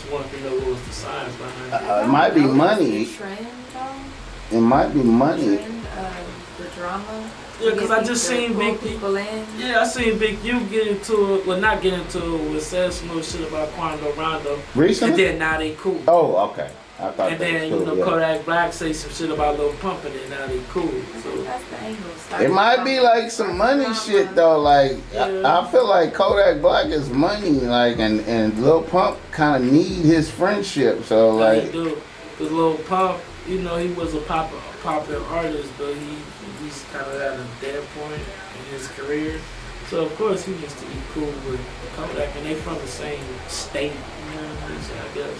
want to know what was the science behind it. it might be money. The trend, though? It might be money. The trend of the drama. Yeah, because I just seen Big people in. Yeah, I seen Big U get into it. Well, not get into it. Was said some more shit about Quando Rondo. Recently? And then now they cool. Oh, okay. I thought And that then, was you cool, know, yeah. Kodak Black say some shit about Lil Pump and then now they cool. So That's the angle. It might be like some money shit though. Like I feel like Kodak Black is money, like, and Lil Pump kind of need his friendship. So like, like, because Lil Pump, you know, he was a popular artist, but he's kind of at a dead point in his career. So of course he needs to be cool with Kodak, and they from the same state. You know, so I guess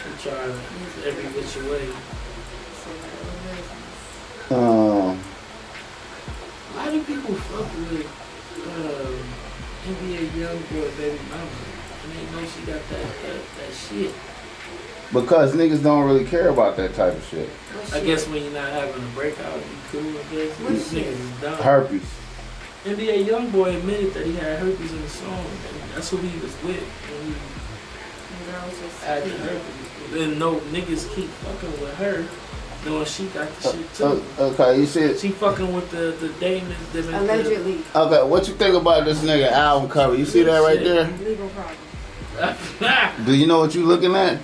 he tried every which way. Why do people fuck with NBA YoungBoy baby mama? And they know she got that shit. because niggas don't really care about that type of shit. I guess when you're not having a breakout, you cool. I guess these niggas is dumb. Herpes. NBA YoungBoy admitted that he had herpes in the song, and that's who he was with when he had the herpes. And no niggas keep fucking with her, knowing she got the shit too. Okay, you see it. She fucking with the Damon. Allegedly. Okay, what you think about this nigga album cover? You see that right there? Legal problem. Do you know what you looking at?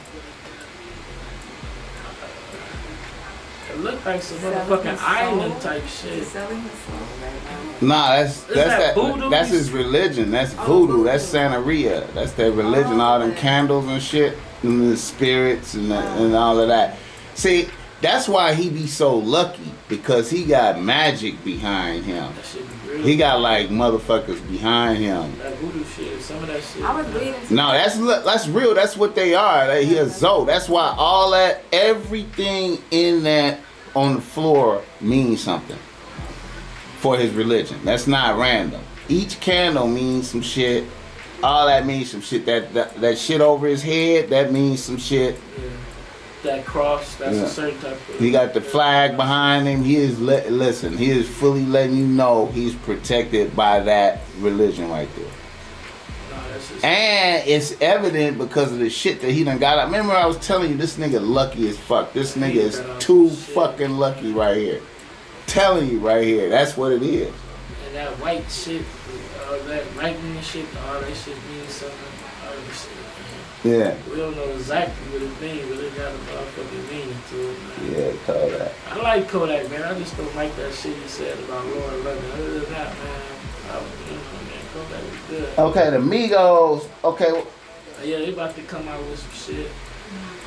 It looked like some motherfucking island type shit. He's selling his soul right now. Nah, that voodoo? that's his religion. That's voodoo. That's Santeria. That's their religion. All them candles and shit, and the spirits and all of that. See, that's why he be so lucky, because he got magic behind him. That shit be real. He got like motherfuckers behind him. That voodoo shit, some of that shit. I was reading. No, that's real. That's what they are. He a Zoe. That's why all that, everything in that on the floor means something for his religion. That's not random. Each candle means some shit. All that means some shit. That shit over his head, that means some shit. Yeah. That cross, that's a certain type of. He got the flag behind him. He is listen. He is fully letting you know he's protected by that religion right there. And it's evident because of the shit that he done got out. Remember I was telling you, this nigga lucky as fuck. This nigga is too fucking lucky right here. Telling you right here, that's what it is. And that white shit, that lightning shit, all that shit means something. All that shit. Yeah. We don't know exactly what it means, but it got a motherfucking meaning to it, man. Yeah, Kodak. I like Kodak, man. I just don't like that shit he said about Lauren London. Other than that, man, Kodak was good. Okay, the Migos. Okay. Yeah, they about to come out with some shit.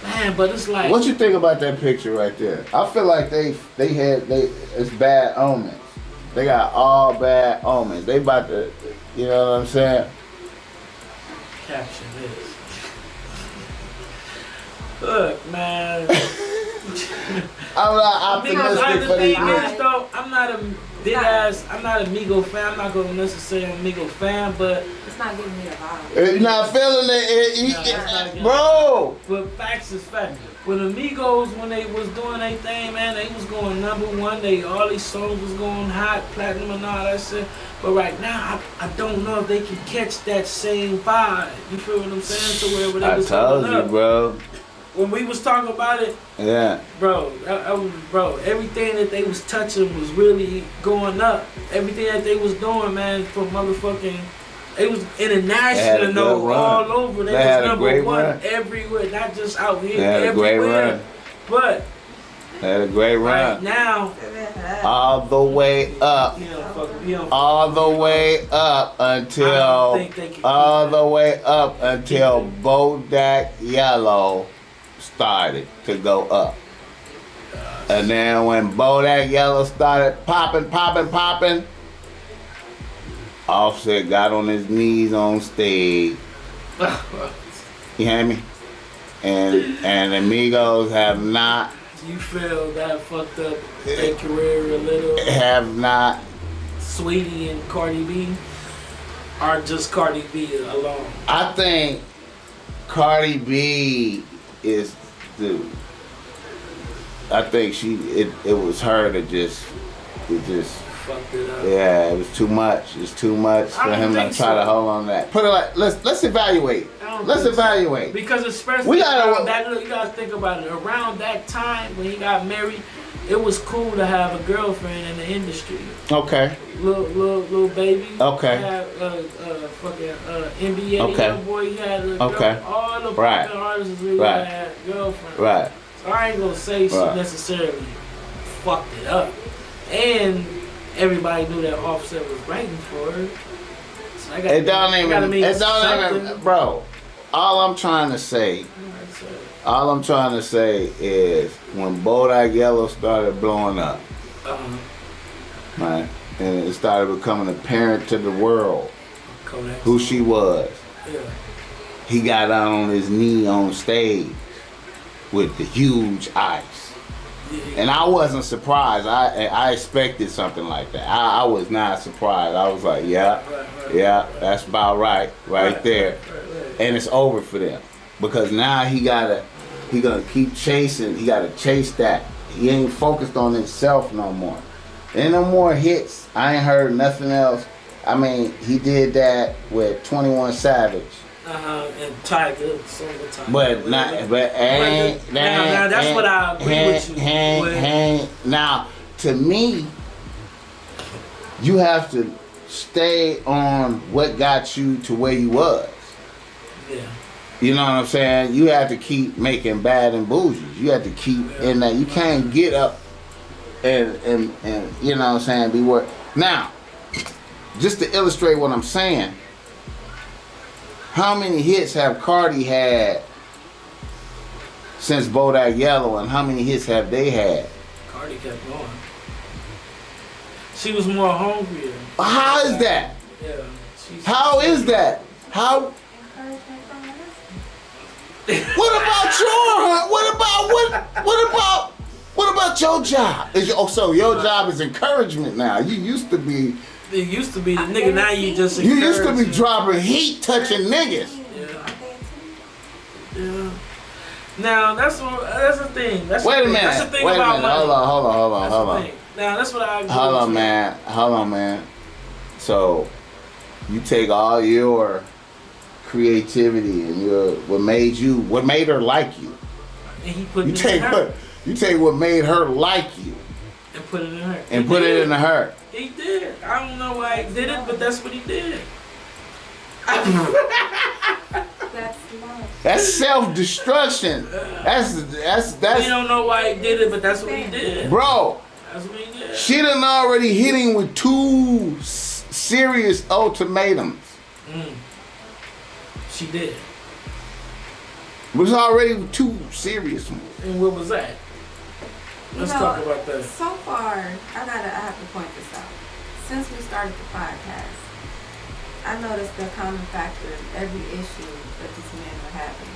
Man, but it's like. What you think about that picture right there? I feel like it's bad omens. They got all bad omens. They about to, you know what I'm saying? Caption this. Look, man. I'm not optimistic for these niggas. I'm not a big ass. I'm not a Migo fan. I'm not gonna necessarily a Migo fan, but it's not giving me a vibe. You're not feeling it, bro. But facts is facts. When Amigos, when they was doing their thing, man, they was going #1. All these songs was going hot, platinum and all that shit. But right now, I don't know if they can catch that same vibe. You feel what I'm saying? So wherever they was told coming you, up. bro. When we was talking about it, Yeah. bro, bro, everything that they was touching was really going up. Everything that they was doing, man, from motherfucking, it was international, all over. They was #1 everywhere, not just out here, They had a great run. But They had a great run. right now, all the way up. All the way up until Bodak Yellow started to go up. And then when Bodak Yellow started popping, Offset got on his knees on stage. You hear me? And Amigos have not. You feel that fucked up their career a little? Have not. Sweetie and Cardi B, or just Cardi B alone? I think Cardi B is the. I think it was her that just fucked it up. Yeah, it was too much. It's too much for him to try to hold on to that. Put it like let's evaluate. Let's evaluate. Because especially you gotta think about it. Around that time when he got married, it was cool to have a girlfriend in the industry. Okay. Little baby. Okay. He had fucking NBA. Okay. LaBoy, he had a okay. girl. All the right. fucking artists really right. had girlfriends. Right. So I ain't gonna say she necessarily fucked it up. And everybody knew that Offset was writing for her. So it don't even, bro. All I'm trying to say is when Bodak Yellow started blowing up, right, and it started becoming apparent to the world Kodak who she was. Yeah. He got out on his knee on stage with the huge ice. And I wasn't surprised. I expected something like that. I was not surprised. I was like, yeah, that's about right there. And it's over for them. Because now he gonna keep chasing. He gotta chase that. He ain't focused on himself no more. Ain't no more hits. I ain't heard nothing else. I mean, he did that with 21 Savage. And Tiger, Tiger. But now that's what I agree with you. Now, to me, you have to stay on what got you to where you was. Yeah. You know what I'm saying? You have to keep making Bad and Bougie. You have to keep in that. You can't get up and you know what I'm saying, be work. Now, just to illustrate what I'm saying, how many hits have Cardi had since Bodak Yellow, and how many hits have they had? Cardi kept going. She was more hungrier. How is that? Yeah. How is that? How? What about what about your job? So your job is encouragement now. You used to be. It used to be the nigga. Now you just. You used to be dropping heat, touching niggas. Yeah. Now that's the thing. Wait a minute. That's the thing Wait about a minute. Hold on. Now that's what I agree Hold on, man. So you take all your creativity and what made her like you. And he put you take what made her like you. And put it in her. And put it into her. He did. I don't know why he did it, but that's what he did. That's self-destruction. That's. We don't know why he did it, but that's what he did. Bro. That's what he did. She done already hit him with 2 serious ultimatums. She did. It was already 2 serious ones. And what was that? Let's talk about that. So far, I have to point this out. Since we started the podcast, I noticed the common factor in every issue that these men are having.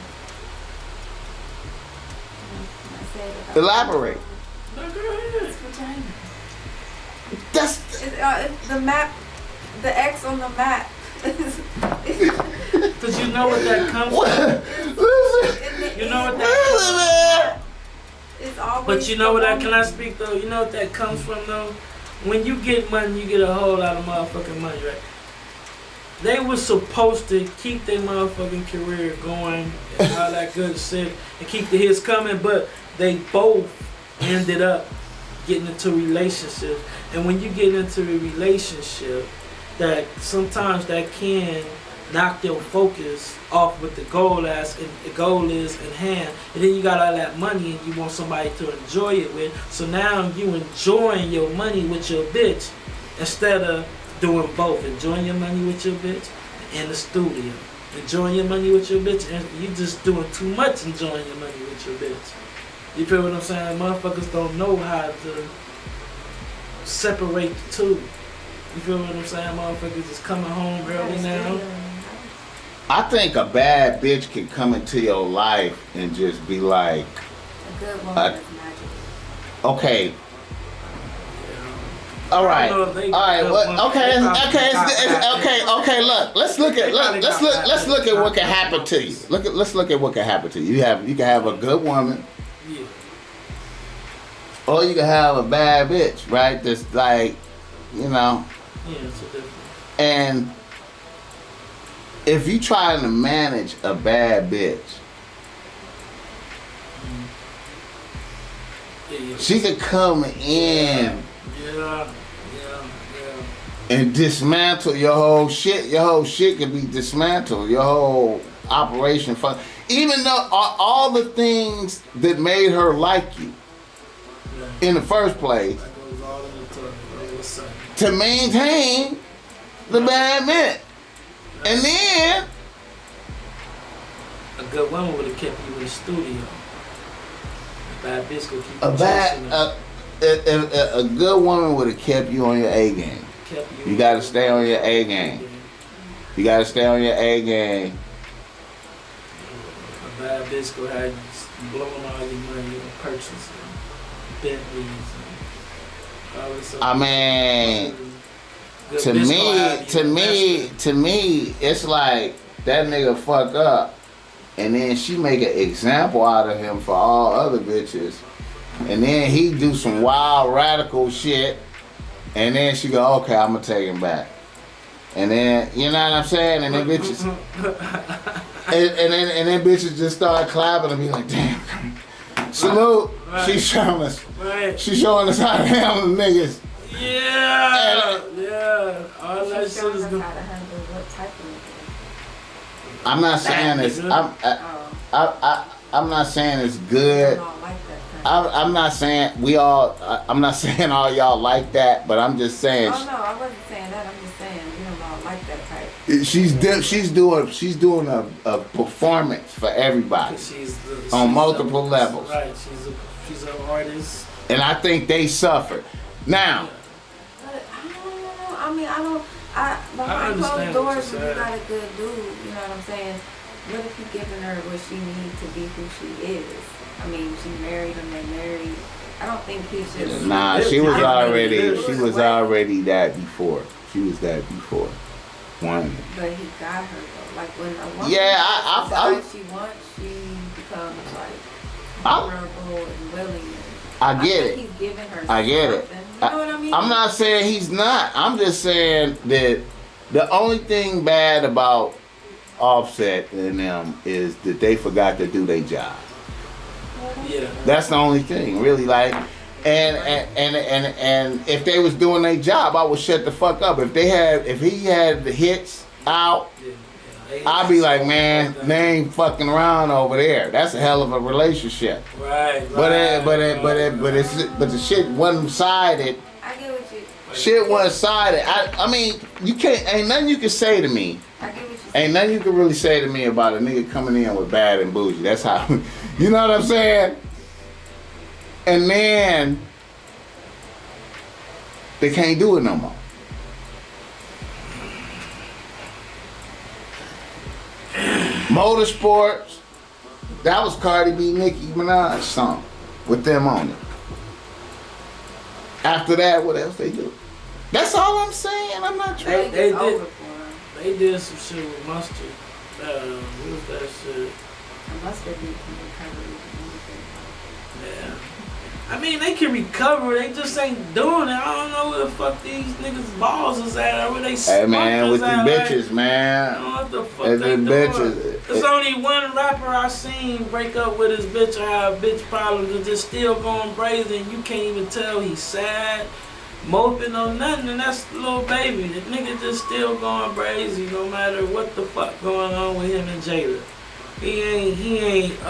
Elaborate. No, go ahead. It's vagina. That's the map, the X on the map. Because you know what that comes from. Listen. You know what that comes from. it's always. But you know what? Can I speak though? You know what that comes from though? When you get money, you get a whole lot of motherfucking money, right? They were supposed to keep their motherfucking career going and all that good shit and keep the hits coming, but they both ended up getting into relationships. And when you get into a relationship, that sometimes that can knock your focus off what the goal is in hand, and then you got all that money and you want somebody to enjoy it with. So now you enjoying your money with your bitch instead of doing both. Enjoying your money with your bitch in the studio. Enjoying your money with your bitch, and you just doing too much enjoying your money with your bitch. You feel what I'm saying? Motherfuckers don't know how to separate the two. You feel what I'm saying? Motherfuckers is coming home early now. I think a bad bitch can come into your life and just be like, a good woman is magic. Okay. All right. Well, okay. Look, let's look at what can happen to you. Let's look at what can happen to you. You can have a good woman, or you can have a bad bitch, right? That's like, you know. Yeah, it's a different. And if you trying to manage a bad bitch, she could come in and dismantle your whole shit. Your whole shit could be dismantled. Your whole operation. Even though all the things that made her like you in the first place, to maintain the bad bitch. And then a good woman would have kept you in the studio. A bad bitch would keep a good woman would have kept you on your A game. You gotta stay on your A game. You gotta stay on your A game. A bad bitch would have you blowing all your money on purchases, Bentleys, and all this. I mean, to me, it's like that nigga fuck up, and then she make an example out of him for all other bitches, and then he do some wild radical shit, and then she go, okay, I'm gonna take him back, and then you know what I'm saying, and then bitches, and then bitches just start clapping and be like, damn, salute, right. She's showing us how to handle niggas. Yeah. All that shit is good. I'm not saying it's. I'm not saying it's good. I'm not saying we all. I'm not saying all y'all like that, but I'm just saying. Oh no, I wasn't saying that. I'm just saying we don't all like that type. She's doing a performance for everybody. She's on multiple levels. Right. She's an artist. And I think they suffer now. Behind closed doors, if you got a good dude, you know what I'm saying? What if you giving her what she needs to be who she is? I mean, she married him, they married. I don't think he's just... Nah, she was already that before. She was that before. One. But he got her though. Like when a woman decides she wants, she becomes like vulnerable and willing. I get it. He's giving her I get it. You know what I mean? I'm not saying he's not. I'm just saying that the only thing bad about Offset and them is that they forgot to do their job. Yeah. That's the only thing, really. Like, and if they was doing their job, I would shut the fuck up. If he had the hits out, I'd be like, man, they ain't fucking around over there. That's a hell of a relationship. Right. But the shit one-sided. I get what you. Shit one-sided. I mean, you can't. Ain't nothing you can say to me. I get what you. Ain't nothing you can really say to me about a nigga coming in with bad and bougie. That's how. You know what I'm saying? And then they can't do it no more. Motorsports, that was Cardi B, Nicki Minaj song with them on it. After that, what else they do? That's all I'm saying. I'm not trying. They did some shit with Mustard. What was that shit? Mustard beat from Yeah. I mean, they can recover. They just ain't doing it. I don't know where the fuck these niggas' balls is at. Or where they Hey man, with the bitches, like, man. I don't know what the fuck and they the doing. bitches. There's only one rapper I seen break up with his bitch or have bitch problems and just still going brazen. You can't even tell he's sad, moping or nothing, and that's Lil Baby. The nigga just still going brazy no matter what the fuck going on with him and Jada. He ain't,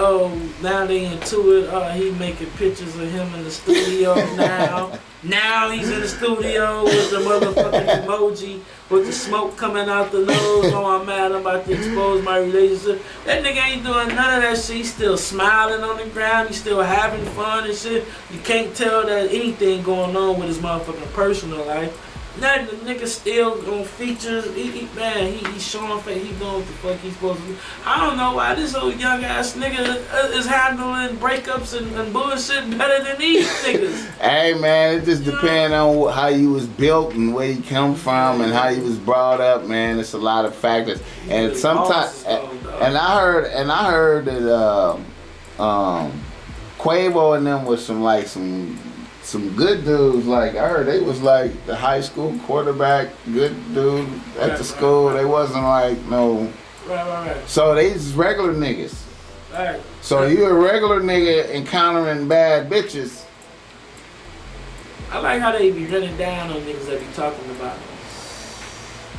now they into it, he making pictures of him in the studio now. Now he's in the studio with the motherfucking emoji, with the smoke coming out the nose. Oh, I'm mad, I'm about to expose my relationship. That nigga ain't doing none of that shit. He's still smiling on the ground. He's still having fun and shit. You can't tell that anything going on with his motherfucking personal life. Nothing, the nigga still on features. He showing face. He doing what the fuck he's supposed to do. I don't know why this old young ass nigga is handling breakups and bullshit better than these niggas. Hey man, it just depends on how you was built and where you come from and how you was brought up, man. It's a lot of factors. And sometimes, and I heard that Quavo and them was some good dudes. Like I heard they was like the high school quarterback, good dude at the school. They wasn't like no. Right. So they just regular niggas. Right. So you a regular nigga encountering bad bitches. I like how they be running down on niggas that be talking about them.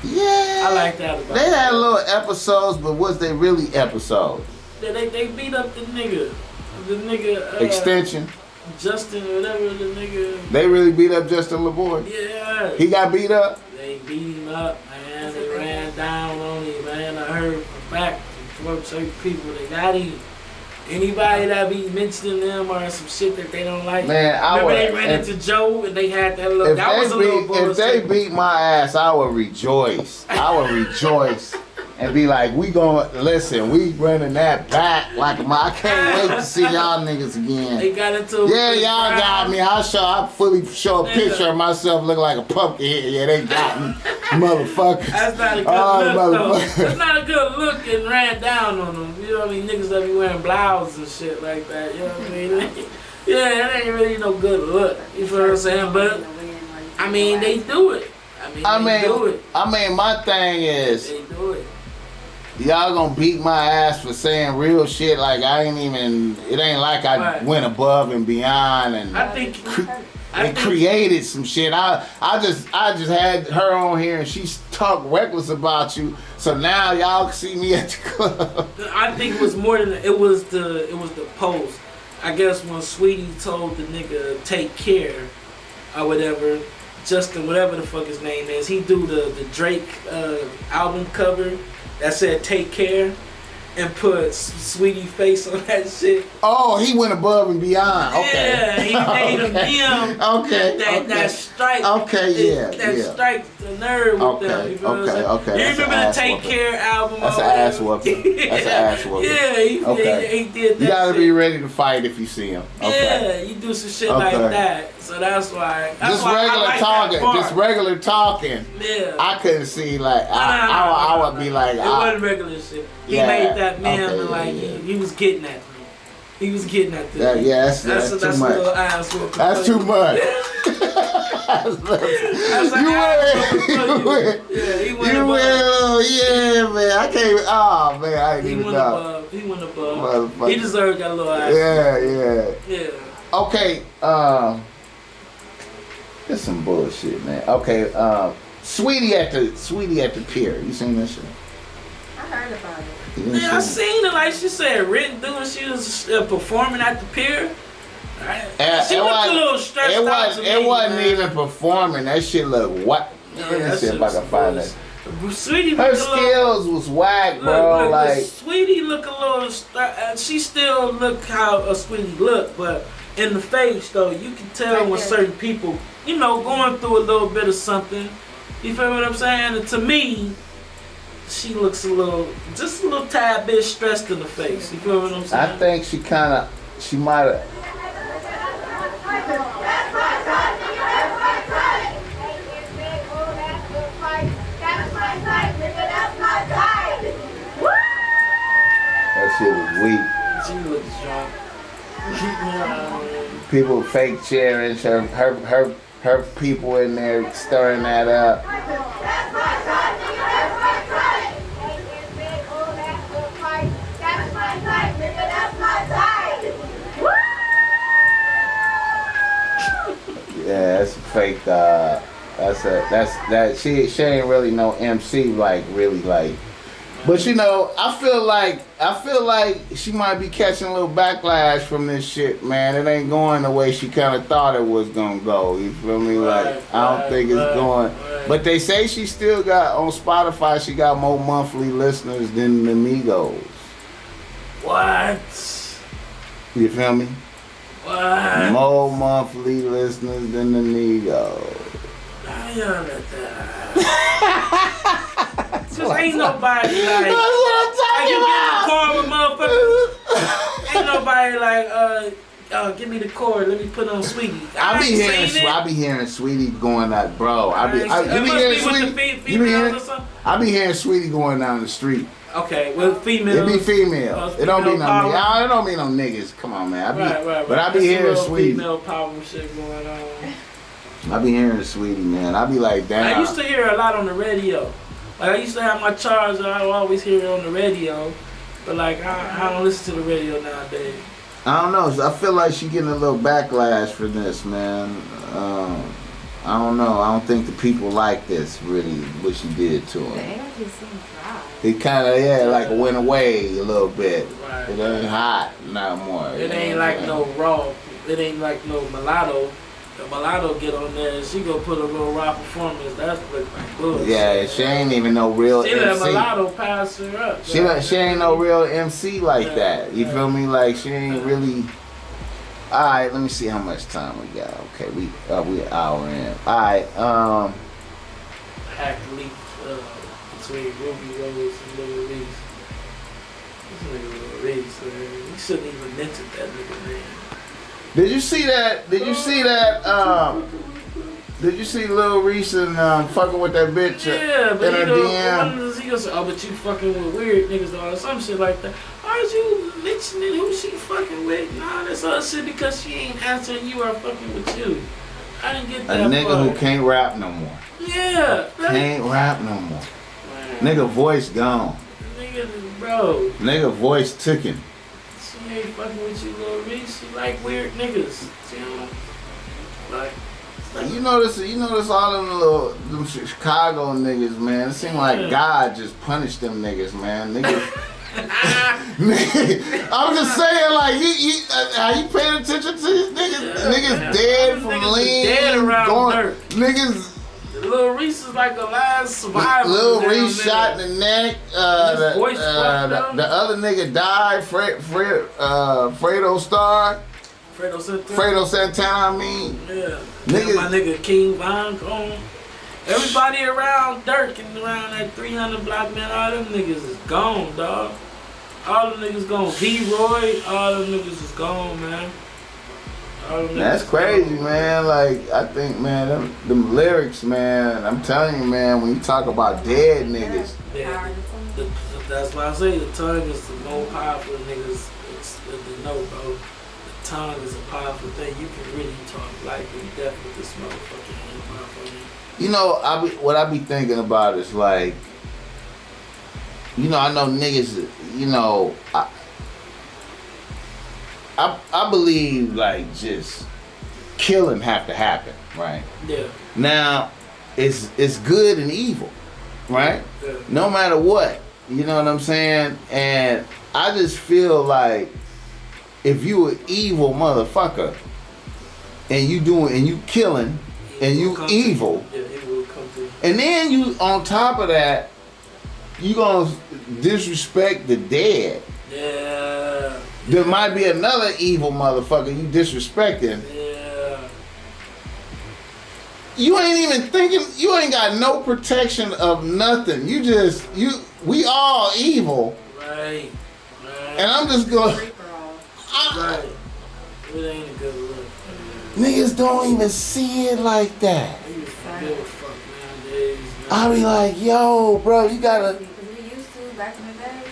Yeah. I like that about They had little episodes, but was they really episodes? They beat up the nigga. The nigga Extension. Justin, whatever the nigga. They really beat up Justin LaBoy. Yeah. He got beat up. They beat him up, man. They ran down on him, man. I heard for fact from certain people they got him. Anybody that be mentioning them or some shit that they don't like. Man, remember they ran into Joe and they had that little. That was a little bullshit. If they beat my ass, I would rejoice. I would rejoice. And be like, we running that back like I can't wait to see y'all niggas again. They got into it. Yeah, y'all got me. I fully show a picture of myself looking like a pumpkin head. Yeah, they got me. Motherfuckers. That's not a good look, though. That's not a good look and ran down on them. You know what I mean? Niggas that be wearing blouses and shit like that. You know what I mean? Yeah, that ain't really no good look. You feel what I'm saying? But, I mean, they do it. I mean, my thing is, they do it. Y'all gonna beat my ass for saying real shit like it ain't like I went above and beyond and I think created some shit. I just had her on here and she talked reckless about you. So now y'all see me at the club. I think it was more than it was the post. I guess when Sweetie told the nigga take care or whatever, Justin, whatever the fuck his name is, he do the Drake album cover that said take care and put Sweetie face on that shit. Oh, he went above and beyond. Okay. Yeah, he made a DM. That strike. Okay, yeah. That strikes the nerve with them. You know Okay. You remember the Take Care album? That's an ass whooping. That's an ass whooping. Yeah, he did that. You gotta shit. be ready to fight if you see him. Okay. Yeah, you do some shit like that. So that's why. Just regular talking. Yeah. I couldn't see I would be like. It wasn't regular shit. He made that meme and like he was getting at me. He was getting at this. That's too much. That's too much. You will. Yeah, man. I can't. Oh man, I ain't even know. He went above. He deserved that little ass. Yeah. Okay. That's some bullshit, man. Okay. Sweetie at the pier. You seen that shit? I heard about it. Yeah, I seen it. Like she said, written through, and she was performing at the pier. She looked a little stressed out to me. It wasn't even performing. That shit looked what? Let's see if I can find that. Sweetie, her skills was whack, bro. Like Sweetie look a little. She still look how a Sweetie look, but in the face though, you can tell when certain people, going through a little bit of something. You feel what I'm saying? And to me, she looks just a little tad bit stressed in the face. You feel what I'm saying? I think she might have. That shit was weak. She looks drunk. People fake cheering. Her people in there stirring that up. Yeah, that's a fake. She ain't really no MC like really like. But you know, I feel like she might be catching a little backlash from this shit, man. It ain't going the way she kind of thought it was gonna go. You feel me? Like I don't think it's going. But they say she still got on Spotify. She got more monthly listeners than the Migos. What? You feel me? What? More monthly listeners than the Migos. I Cause ain't nobody like. That's what I'm talking about. Like you get the cord with motherfuckers. Ain't nobody like give me the cord. Let me put on Sweetie. I be hearing Sweetie going out, bro. I be hearing Sweetie going down the street. Okay, well, females. It be female. It don't mean no niggas. It don't mean no niggas. Come on, man. But I be hearing Sweetie. Female power shit going on. I be hearing Sweetie, man. I be like, damn. I used to hear a lot on the radio. Like I used to have my charger. I would always hear it on the radio. But like I don't listen to the radio nowadays. I don't know. I feel like she getting a little backlash for this, man. I don't know. I don't think the people like this really what she did to The him. energy seems dry. It kind of like went away a little bit. Right. It ain't hot no more. It ain't like no raw. It ain't like no mulatto. The mulatto get on there and she go put a little raw performance. That's like bullshit. Yeah, she ain't even no real she MC. Let mulatto pass her up. She ain't no real MC like that. You feel me? Like she ain't really. All right, let me see how much time we got. Okay, we an hour in. All right, Hack leak between Ruby Rose and Lil Reese. This nigga Lil Reese, man. You shouldn't even mention that nigga name. Did you see that? Did you see Lil Reese and fucking with that bitch yeah, but in her DM? He goes, oh, but you fucking with weird niggas or some shit like that. Why is you mentioning who she fucking with? Nah, that's all shit because she ain't answering you or fucking with you. I didn't get that. A nigga part. who can't rap no more. Yeah. Can't rap no more. Man. Nigga voice gone. Nigga, bro. Nigga voice taken. She ain't fucking with you, Lil Reese. She like weird niggas. You know? Like. You notice all them Chicago niggas, man. It seems like God just punished them niggas, man. Niggas. I'm just saying, like, are you paying attention to these niggas? Yeah, niggas man. dead from Niggas lean. dead around dirt. Niggas. Lil Reese is like the last survivor. Lil Reese shot in the neck. His voice fucked up. The other nigga died. Fredo Star. Fredo Santana, I mean. Yeah. Niggas. My nigga King Von gone. Everybody around Dirk and around that 300 block, man, all them niggas is gone, dog. All them niggas gone. V-Roy, all them niggas is gone, man. That's crazy, man. Like, I think, man, them lyrics, man, I'm telling you, man, when you talk about dead niggas. Yeah. That's why I say the tongue is the most powerful niggas to know, bro. The tongue is a powerful thing. You can really talk life and death with this motherfucking motherfucker. You know, what I be thinking about is like, you know, I know niggas, you know, I believe like just killing have to happen, right? Yeah. Now, it's good and evil, right? Yeah. No matter what, you know what I'm saying? And I just feel like if you an evil motherfucker and you killing and you evil, and then you on top of that, you gonna disrespect the dead. Yeah. There might be another evil motherfucker you disrespecting. Yeah. You ain't even thinking. You ain't got no protection of nothing. We all evil. Right. And I'm just going. Right. It ain't a good look. Niggas don't even see it like that. I be like, yo, bro, you gotta. Because we used to back in the day,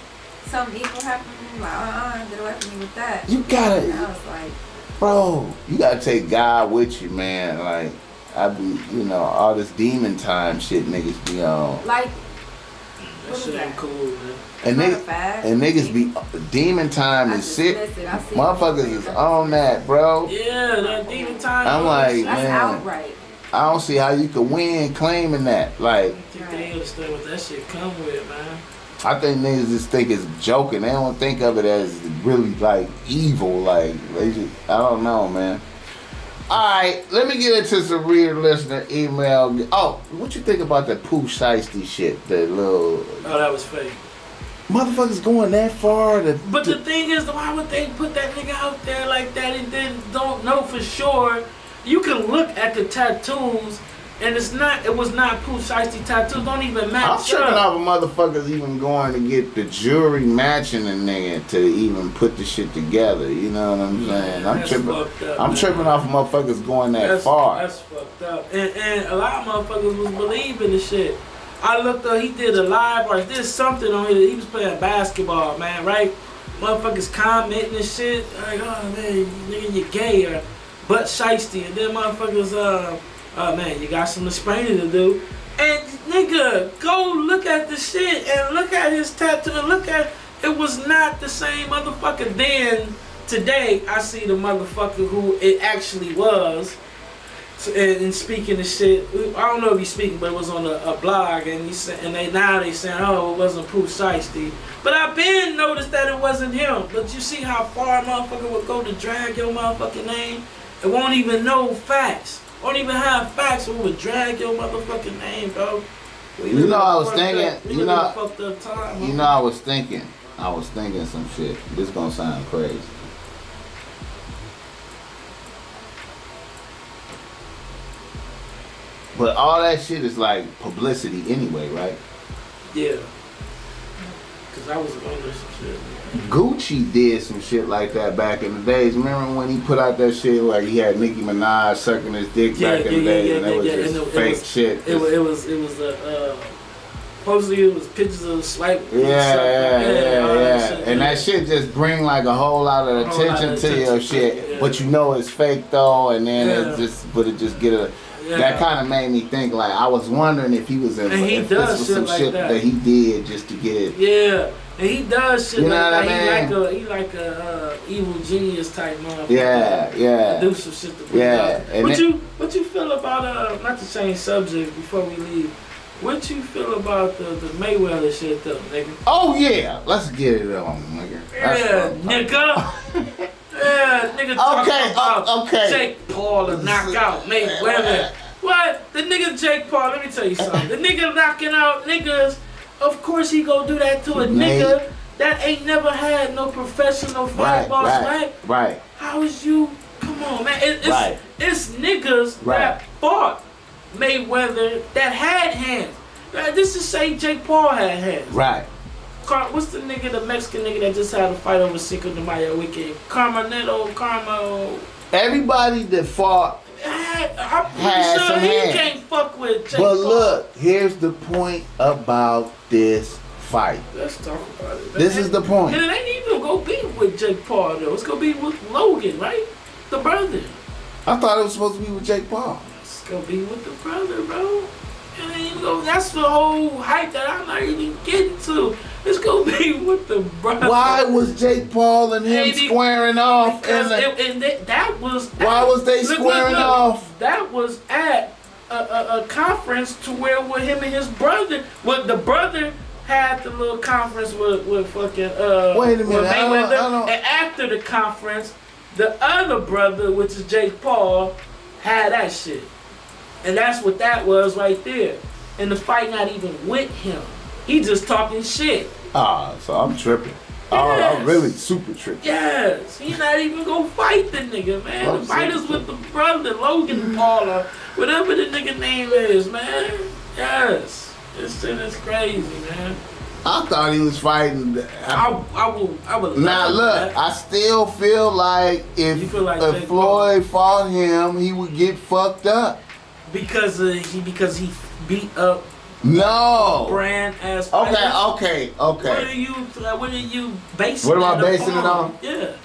something evil happened. Like, get away from me with that. You gotta. And I was like, bro, you gotta take God with you, man. Like, I be, all this demon time shit niggas be on. Like, that shit ain't cool, man. And niggas be, demon time is sick. Motherfuckers is on that, bro. Yeah, that demon time. I'm like, that's man. outright. I don't see how you could win claiming that. Like, I think they understand what that shit come with, man. I think niggas just think it's joking. They don't think of it as really like evil. Like, they just, I don't know, man. Alright, let me get into some real listener email. Oh, what you think about the Pooh Shiesty shit? The little... Oh, that was fake. Motherfuckers going that far But the thing is, why would they put that nigga out there like that and then don't know for sure? You can look at the tattoos and it was not Pooh Shiesty tattoos, don't even match I'm tripping off of motherfuckers even going to get the jewelry matching a nigga to even put the shit together, you know what I'm saying? I'm tripping off of motherfuckers going that far. That's fucked up. And a lot of motherfuckers was believing the shit. I looked up, he did a live or did something on here. He was playing basketball, man, right? Motherfuckers commenting and shit. Like, oh man, nigga, you gay or butt shiesty. And then motherfuckers, oh man, you got some explaining to do. And nigga, go look at the shit and look at his tattoo and look at, it was not the same motherfucker then. Today, I see the motherfucker who it actually was. And speaking of shit, I don't know if he's speaking, but it was on a blog, and now they saying, oh, it wasn't Pooh Shiesty. But I've been noticed that it wasn't him. But you see how far a motherfucker would go to drag your motherfucking name? It won't even know facts. Won't even have facts. It would drag your motherfucking name, bro. I was thinking. I was thinking some shit. This gonna sound crazy. But all that shit is like publicity anyway, right? Yeah. Cause I was under some shit. Gucci did some shit like that back in the days. Remember when he put out that shit where he had Nicki Minaj sucking his dick back in the day, and it was just fake shit. It was supposedly it was pictures of swipe. Yeah. And that shit just bring like a whole lot of attention to your shit, yeah. But you know it's fake though, and then it just get a. Yeah. That kind of made me think, like, I was wondering if he was in, if this was some shit that he did just to get it. Yeah, and he does shit you know like that. He like a evil genius type motherfucker. Yeah. Do some shit to put What you feel about, not to change subject before we leave, what you feel about the Mayweather shit though, nigga? Oh, yeah. Let's get it on, nigga. Yeah, nigga. Yeah, nigga talking about Jake Paul and knock out Mayweather. What? The nigga Jake Paul, let me tell you something. The nigga knocking out niggas, of course he gonna do that to a nigga that ain't never had no professional fight, Bossmack. Right. How is you? Come on, man. It's niggas that fought Mayweather that had hands. This is say Jake Paul had hands. Right. What's the Mexican nigga that just had a fight over Cinco de Mayo weekend? Carmo. Everybody that fought I'm pretty sure he can't fuck with Jake Paul. But look, here's the point about this fight. Let's talk about it. This is the point. And it ain't even gonna be with Jake Paul though. It's gonna be with Logan, right? The brother. I thought it was supposed to be with Jake Paul. It's gonna be with the brother, bro. That's the whole hype that I'm not even getting to. It's gonna be with the brother. Why was Jake Paul and him squaring off? Why was they squaring off? That was at a conference to where with him and his brother. Well, the brother had the little conference with fucking Wait a minute, I don't. And after the conference, the other brother, which is Jake Paul, had that shit. And that's what that was right there. And the fight not even with him. He just talking shit. So I'm tripping. Yes. I'm really super tripping. Yes. He not even gonna fight the nigga, man. Well, the fight is with the brother, Logan Paul, or whatever the nigga name is, man. Yes. This shit is crazy, man. I thought he was fighting. I would. Now look, I still feel like if Floyd fought him, he would get fucked up. Because he beat up brand ass fighters. Okay. What are you basing? What am I basing it on? Yeah.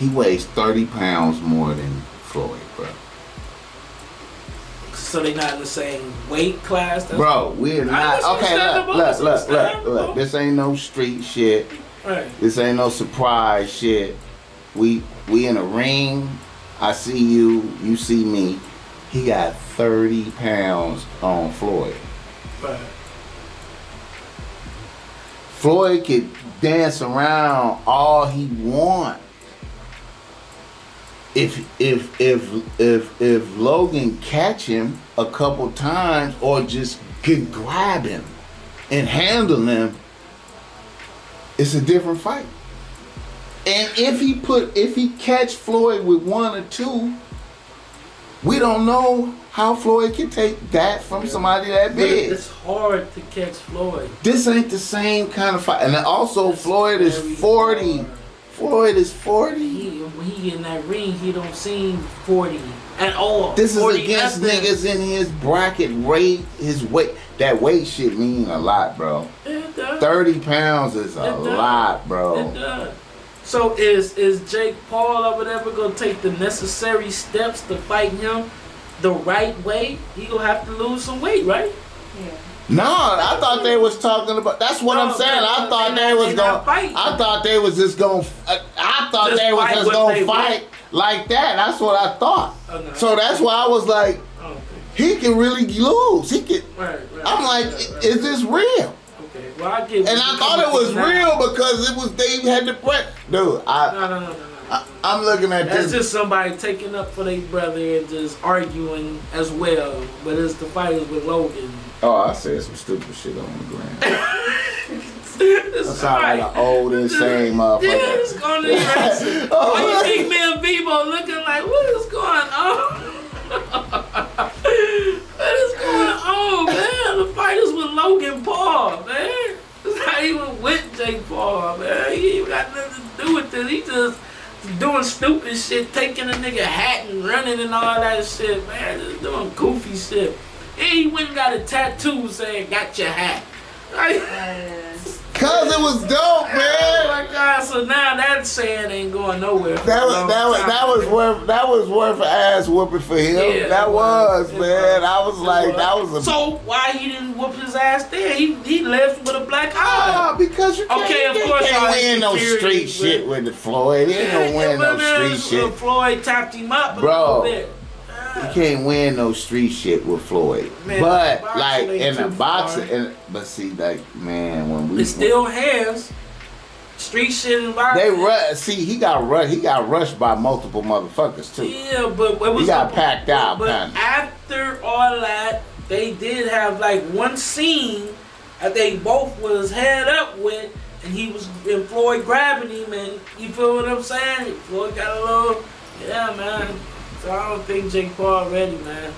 He weighs 30 pounds more than Floyd, bro. So they not in the same weight class? Bro, we're not. Okay, look. This ain't no street shit. Right. This ain't no surprise shit. We in a ring. I see you. You see me. He got 30 pounds on Floyd. Right. Floyd could dance around all he want. If Logan catch him a couple times or just can grab him and handle him, it's a different fight. And if he catch Floyd with one or two, we don't know how Floyd can take that from somebody that big. It's hard to catch Floyd. This ain't the same kind of fight. And also Floyd is 40. Hard. Floyd is 40. When he in that ring, he don't seem 40 at all. This is 40 against nothing. niggas in his bracket his weight. That weight shit mean a lot, bro. It does. 30 pounds is a lot, bro. It does. So is Jake Paul or whatever gonna take the necessary steps to fight him the right way? He gonna have to lose some weight, right? Yeah. No, I thought they was talking about. That's what I'm saying. I thought they was going. I thought they was just going. I thought Just they was fight just what going they to fight like that. That's what I thought. Oh, no. So that's why I was like, he can really lose. He can. Right. I'm like, is this real? Okay. Well, I get. And I thought it was real because it was they had the press. Dude, No. I'm looking at That's this. just somebody taking up for their brother and just arguing as well. But it's the fighters with Logan. Oh, I said some stupid shit on the ground. It's I sound like an old insane motherfucker. Yeah, it's going to be racist. Why you think me and Bebo looking like, what is going on? What is going on, man? The fighters with Logan Paul, man. It's not even with Jake Paul, man. He ain't got nothing to do with this. He just doing stupid shit, taking a nigga hat and running and all that shit, man. Just doing goofy shit. And he went and got a tattoo saying, got your hat. Cause it was dope, man. Oh my God! So now that saying ain't going nowhere. That was worth an ass whooping for him. Yeah, that was, it man. was. I was like, that was a. So why he didn't whoop his ass there? He left with a black eye. Ah, because you can't, Okay, of course, can't win no security, street shit with the Floyd. He ain't gonna win no street shit. Floyd tapped him up a Bro. little bit. You can't win no street shit with Floyd. Man, but boxing like ain't in the too boxing, far. but see, like man, when we It still has street shit in boxing. he got rushed by multiple motherfuckers too. Yeah, but it was He got packed out, But kinda. after all that, they did have like one scene that they both was head up with, and Floyd grabbing him, and you feel what I'm saying? Floyd got a little, yeah, man. So I don't think Jake Paul ready, man.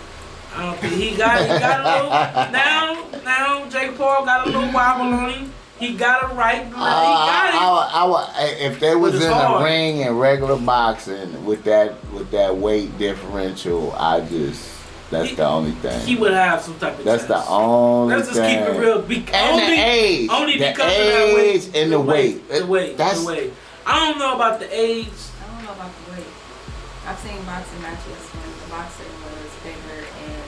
I don't think he got a little. Now Jake Paul got a little wobble on him. He got it right. He got it. If they was But it's in hard. the ring in regular boxing with that weight differential, that's the only thing. He would have some type of That's chance. the only Let's just thing. keep it real. And the age. Only The because of that weight. age and the weight. The weight. That's- The weight. I don't know about the age. I don't know about the weight. I've seen boxing matches when the boxer was bigger and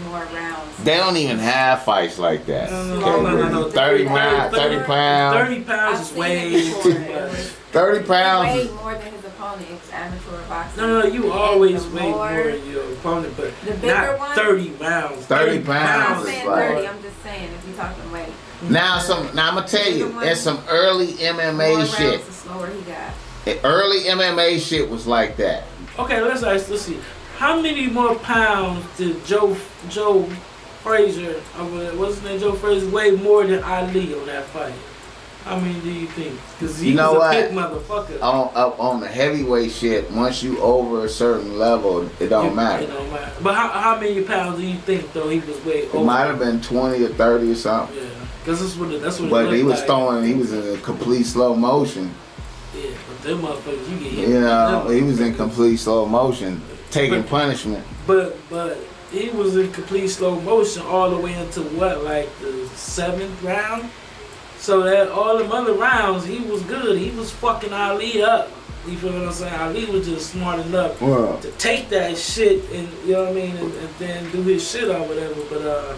the more rounds. They don't even have fights like that. No. 30 pounds. 30 pounds is I've way seen it too before. much. 30 pounds. Way is- more than his opponent. It's amateur boxing. No, you always The weigh more than your opponent, but the bigger not one? 30 pounds. 30 I'm pounds not is saying like- 30. I'm just saying if you're talking weight. Now I'm gonna tell you, there's some early More MMA rounds, shit. the slower he got. Early MMA shit was like that. Okay, let's see. How many more pounds did Joe Frazier, what's his name, Joe Frazier, weigh more than Ali on that fight? How many do you think? Because he You know was a what? big motherfucker. On the heavyweight shit, once you over a certain level, it don't matter. It don't matter. But how many pounds do you think though he was way over? It might have been 20 or 30 or something. Yeah, because that's what. But it he was like. he was in a complete slow motion. Yeah, but them motherfuckers, you get hit. You know, Them he was in motherfuckers. complete slow motion, taking But- punishment. But he was in complete slow motion all the way into what, like the 7th round. So that all them other rounds, he was good. He was fucking Ali up. You feel what I'm saying? Ali was just smart enough Well, to take that shit and, you know what I mean, and then do his shit or whatever. But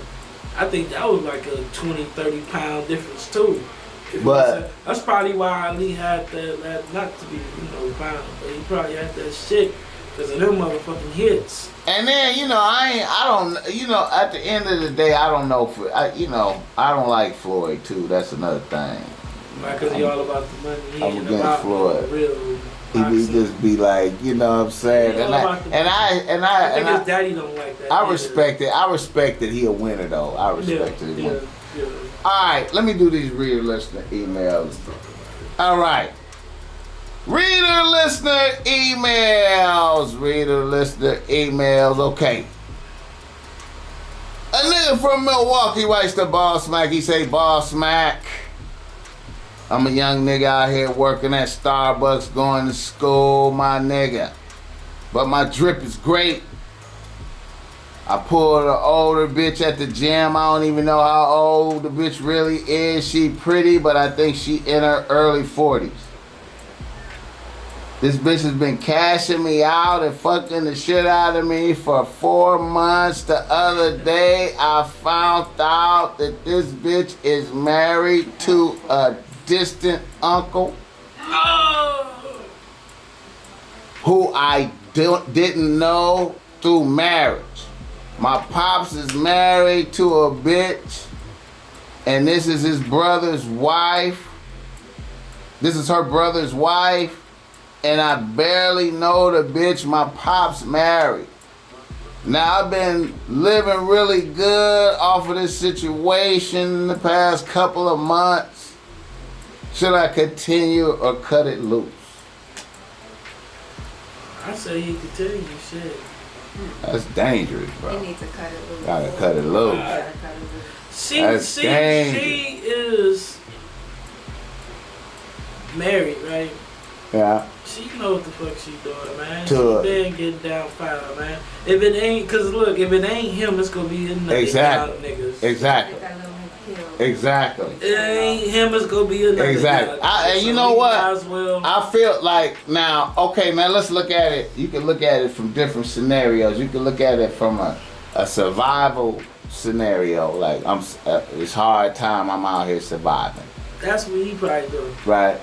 I think that was like a 20, 30 pound difference too. But that's probably why Ali had that, not to be, violent, but he probably had that shit because of them motherfucking hits. and then I don't at the end of the day I don't know I don't like Floyd too. That's another thing. Because he all about the money. He I'm ain't against about Floyd. real. He be just be like, you know what I'm saying, I think his and daddy don't like that. I respect it. I respect that he a winner though. I respect that he win. Yeah. All right, let me do these reader listener emails. All right, reader listener emails. Okay. A nigga from Milwaukee writes to Bossmack. He say, Bossmack, I'm a young nigga out here working at Starbucks, going to school, my nigga. But my drip is great. I pulled an older bitch at the gym. I don't even know how old the bitch really is. She pretty, but I think she in her early 40s. This bitch has been cashing me out and fucking the shit out of me for 4 months. The other day, I found out that this bitch is married to a distant uncle who I didn't know through marriage. My pops is married to a bitch, and this is his brother's wife. This is her brother's wife, and I barely know the bitch my pops married. Now, I've been living really good off of this situation in the past couple of months. Should I continue or cut it loose? I say he continue shit. That's dangerous, bro. You need to cut it loose. Gotta cut it loose. Gotta cut it loose. She dangerous. she is married, right? Yeah. She know what the fuck she doing, man. To She been getting down foul, man. If it ain't, cause look, if it ain't him, it's gonna be another Exactly. niggas. Exactly. That little nigga killed. Exactly. It ain't him, it's gonna be another. Exactly. And you know what? I feel like now let's look at it. You can look at it from different scenarios. You can look at it from a survival scenario. Like it's hard time. I'm out here surviving. That's what he probably doing. Right.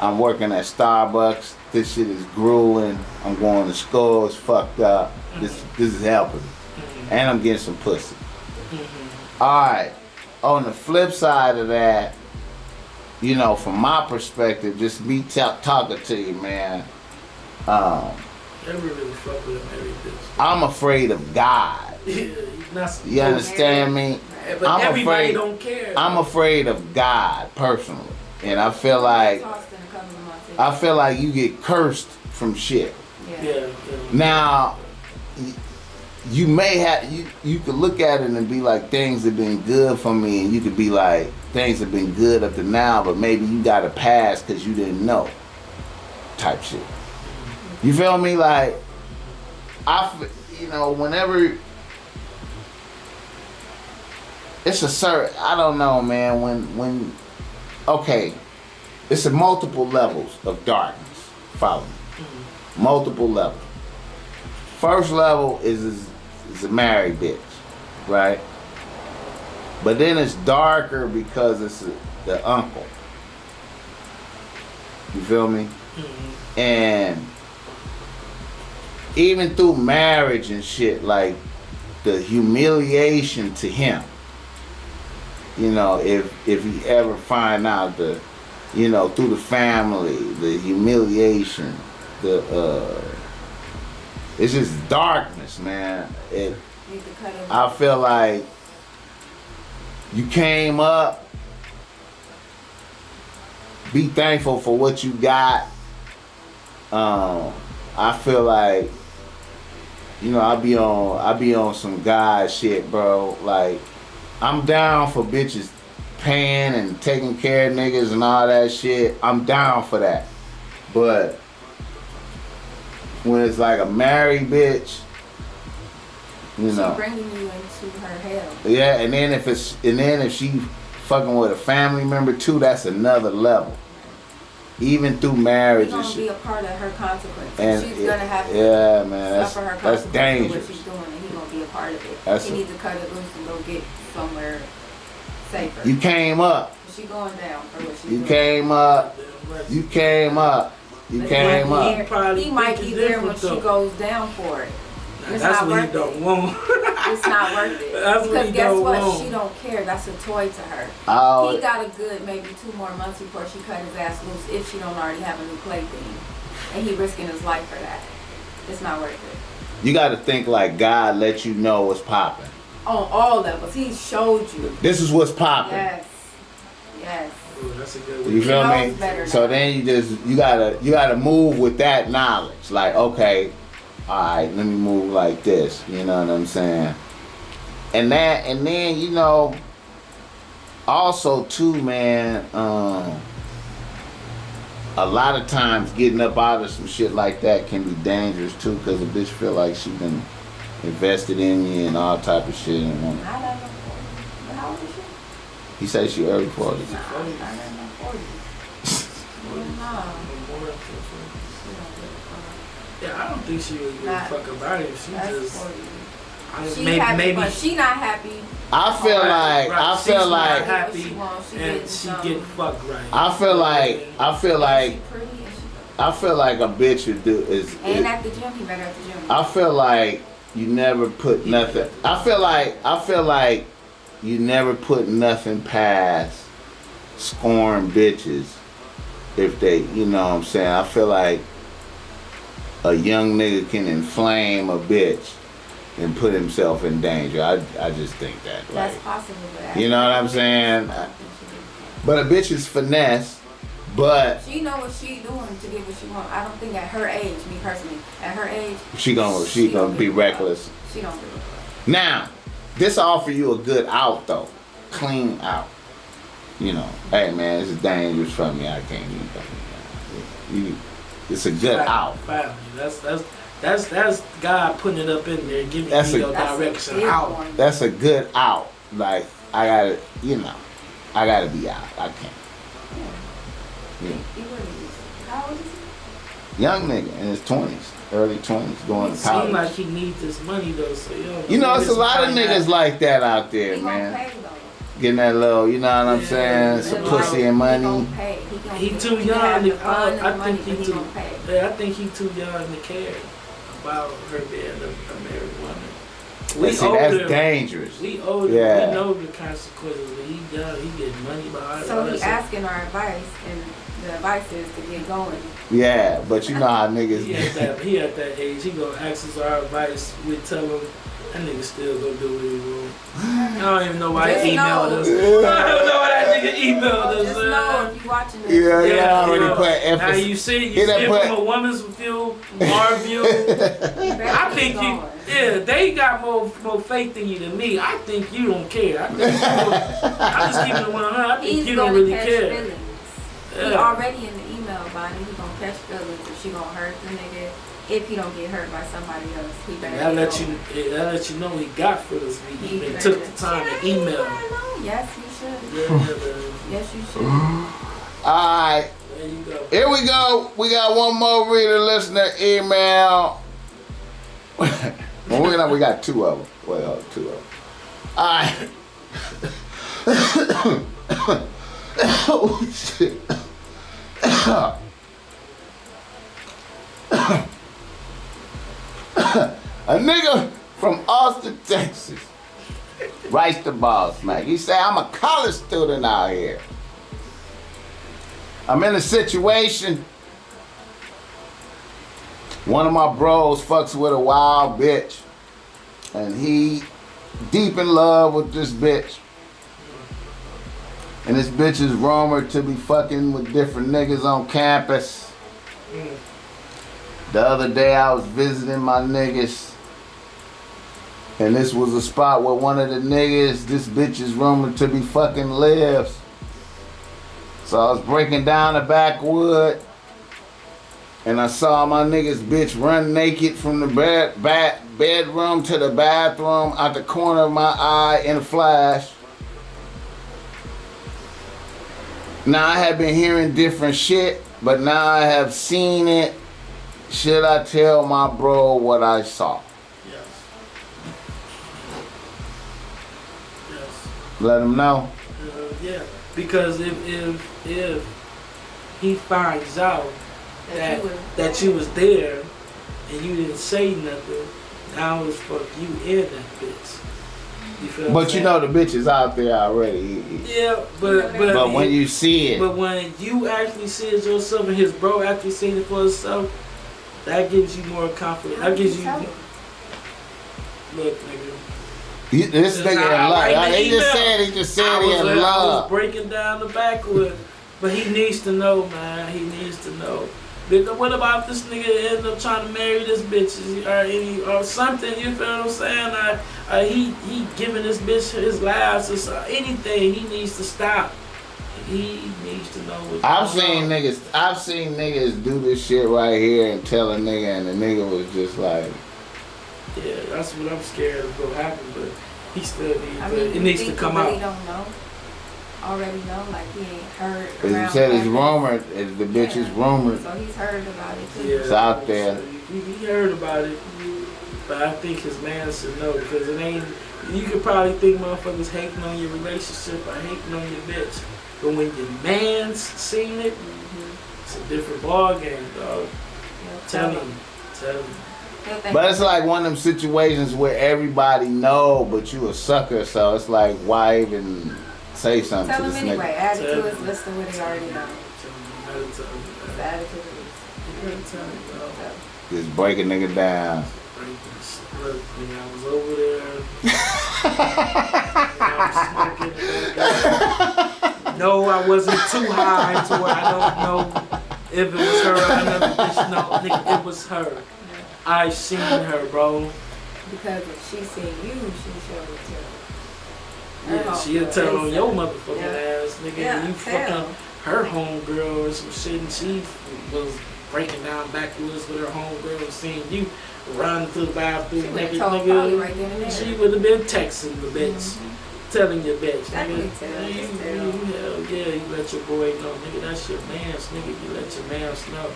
I'm working at Starbucks. This shit is grueling. I'm going to school. It's fucked up. This is helping me. And I'm getting some pussy. All right. On the flip side of that, from my perspective, just me talking to you, man. Never really fuck with him every bitch. I'm afraid of God. You understand me? But everybody don't care. I'm afraid of God personally, and I feel like you get cursed from shit. Yeah. Now, you may have you could look at it and be like, things have been good for me, and you could be like, things have been good up to now, but maybe you got a pass because you didn't know, type shit. You feel me? Like, whenever it's a certain, I don't know, man. When it's a multiple levels of darkness. Follow me. Multiple levels. First level is a married bitch, right? But then it's darker because it's the uncle. You feel me? Mm-hmm. And even through marriage and shit, like the humiliation to him. If he ever find out through the family, the humiliation, it's just darkness, man. I feel like you came up, be thankful for what you got. I feel like, I be on some God shit, bro. Like, I'm down for bitches paying and taking care of niggas and all that shit. I'm down for that. But when it's like a married bitch, She's bringing you into her hell. Yeah, and then if she fucking with a family member too, that's another level. even through marriage He's and gonna be shit. a part of her consequences. And She's gonna have to yeah, man, suffer her that's consequences for dangerous. what she's doing, and he's gonna be a part of it. That's He needs to cut it loose and go get somewhere safer. You came up. She going down for what she's You doing. came up. You came up. You But came up. He might be there when she goes down for it. It's That's not what he worth don't it. want. It's not worth it. That's what Because he guess don't what? want. She don't care. That's a toy to her. Oh, He got a good maybe 2 more months before she cut his ass loose if she don't already have a new plaything. And he risking his life for that. It's not worth it. you got to think like God let you know what's popping. On all levels. He showed you. This is what's popping. Yes. Yes. Ooh, that's a good You one. feel knows me? better So now. then you gotta move with that knowledge. Like, okay, all right, let me move like this. You know what I'm saying? And then you know, also too, man. A lot of times getting up out of some shit like that can be dangerous too, because a bitch feel like she been invested in you and all type of shit. And I don't know. But how old is she? he say she early 40s. Nah, I'm not in my 40s. Nah. Yeah, I don't think she was really Not- fuck about it. She That's just 40. I She maybe, happy, maybe but she not happy. I feel like right, I she's feel not like happy She wants, she and getting she some- get fucked right. I feel like She pretty and she I feel like a bitch would do is. and at the gym, he better at the gym. I feel like you never put nothing. I feel like you never put nothing past scorn bitches if they, you know what I'm saying. I feel like a young nigga can inflame a bitch and put himself in danger. I just think that. Like, That's possible, but you know what I'm saying? But a bitch is finesse, but she know what she doing to get what she want. I don't think at her age, me personally, at her age, she gonna don't be give a fuck. reckless. She don't give a fuck. Now, this offer you a good out though, clean out. You know, hey man, this is dangerous for me. I can't even. It's a good out. Family. That's God putting it up in there, giving That's you a- your That's a direction big out. one. That's a good out. Like I gotta, I gotta be out. I can't. Yeah. He really is. How old is he? Young nigga in his 20s, early 20s, going It to seems college. like he needs this money though, so You know, it's a maybe lot of probably niggas not- like that out there, He gonna man. pay though. Getting that little, you know what I'm Yeah, saying? Some yeah. pussy and He money. gonna pay. He gonna too he young. have the To, fun and the I money, think he but he too. gonna pay. Yeah, I think he too young to care about her being a married woman. And see, that's dangerous. We older. Yeah. We know the consequences. But he young. He getting money behind. So he asking our advice, and the advice is to get going. Yeah, but you know how niggas. He at that age. He gonna ask us our advice. We tell him that nigga still gonna do what he want. I don't even know why Just he emailed know. us. I don't know why that nigga emailed us. Just know if you watching this. Yeah, already put Now emphasis. you see, He done put- from a woman's view, our view. You better I get think you, going. yeah, they got more faith in you than me. I think you don't care. I think I'm just keeping it 100. I think He's you don't gonna really catch care. feelings. He Yeah. already in the email about it. He gonna catch feelings, and she gonna hurt the nigga. If he don't get hurt by somebody else, he better. That get let going. that let you know he got feelings. He better took get- the time to Yeah, email. I know. Yes, you should. Yeah, man. Yes, you should. Alright, There you go. here we go. We got one more reader listener email. Well, we got 2 of them. Well, 2 of them. Alright. Oh, shit. A nigga from Austin, Texas, writes to Bossmack. He said, I'm a college student out here. I'm in a situation. One of my bros fucks with a wild bitch. And he deep in love with this bitch. And this bitch is rumored to be fucking with different niggas on campus. The other day I was visiting my niggas. And this was a spot where one of the niggas, this bitch is rumored to be fucking lives. So I was breaking down the backwood. And I saw my nigga's bitch run naked from the bedroom to the bathroom out the corner of my eye in a flash. Now I had been hearing different shit but now I have seen it. Should I tell my bro what I saw? Yes. Yes. Let him know. Yeah, because if he finds out that you was there and you didn't say nothing, now it's fuck you and that bitch. You feel But you know the bitch is out there already. Yeah, but when you see it, but when you actually see it yourself and his bro actually seen it for himself, that gives you more confidence. That gives you look, nigga. This nigga in love. He just said he in I love. was breaking down the backwood, but he needs to know, man. He needs to know. Because what about this nigga end up trying to marry this bitch or something? You feel what I'm saying? He giving this bitch his lives or anything. He needs to stop. He needs to know what. I've seen niggas do this shit right here and tell a nigga, and the nigga was just like. Yeah, that's what I'm scared of will happen, but he still needs it needs to come really out. Don't know. Already know, like he ain't heard. Cause he said it's rumored, the bitch is rumored. So he's heard about it too. Yeah, it's out there. He heard about it, but I think his man should know because it ain't. You could probably think motherfuckers hating on your relationship or hating on your bitch, but when your man's seen it, it's a different ball game, dog. Tell him. But it's like one of them situations where everybody know, but you a sucker, so it's like, why even say something Tell to this him anyway. nigga? Add it to his list of what he already know. Add it to the list. Just break a nigga down. Look, I was over there. I was smoking. No, I wasn't too high to where I don't know if it was her or another bitch. No, nigga, it was her. I seen her, bro. Because if she seen you, she showed it to her. Yeah, she'll tell on your motherfucking ass, nigga. Yeah, you fucking her homegirl or some shit, and she was breaking down backwoods with her homegirl and seeing you running to the bathroom, nigga. Right she would have been texting the bitch, telling your bitch, nigga. Hell yeah, you let your boy know, nigga. That's your man's, nigga. You let your man's know.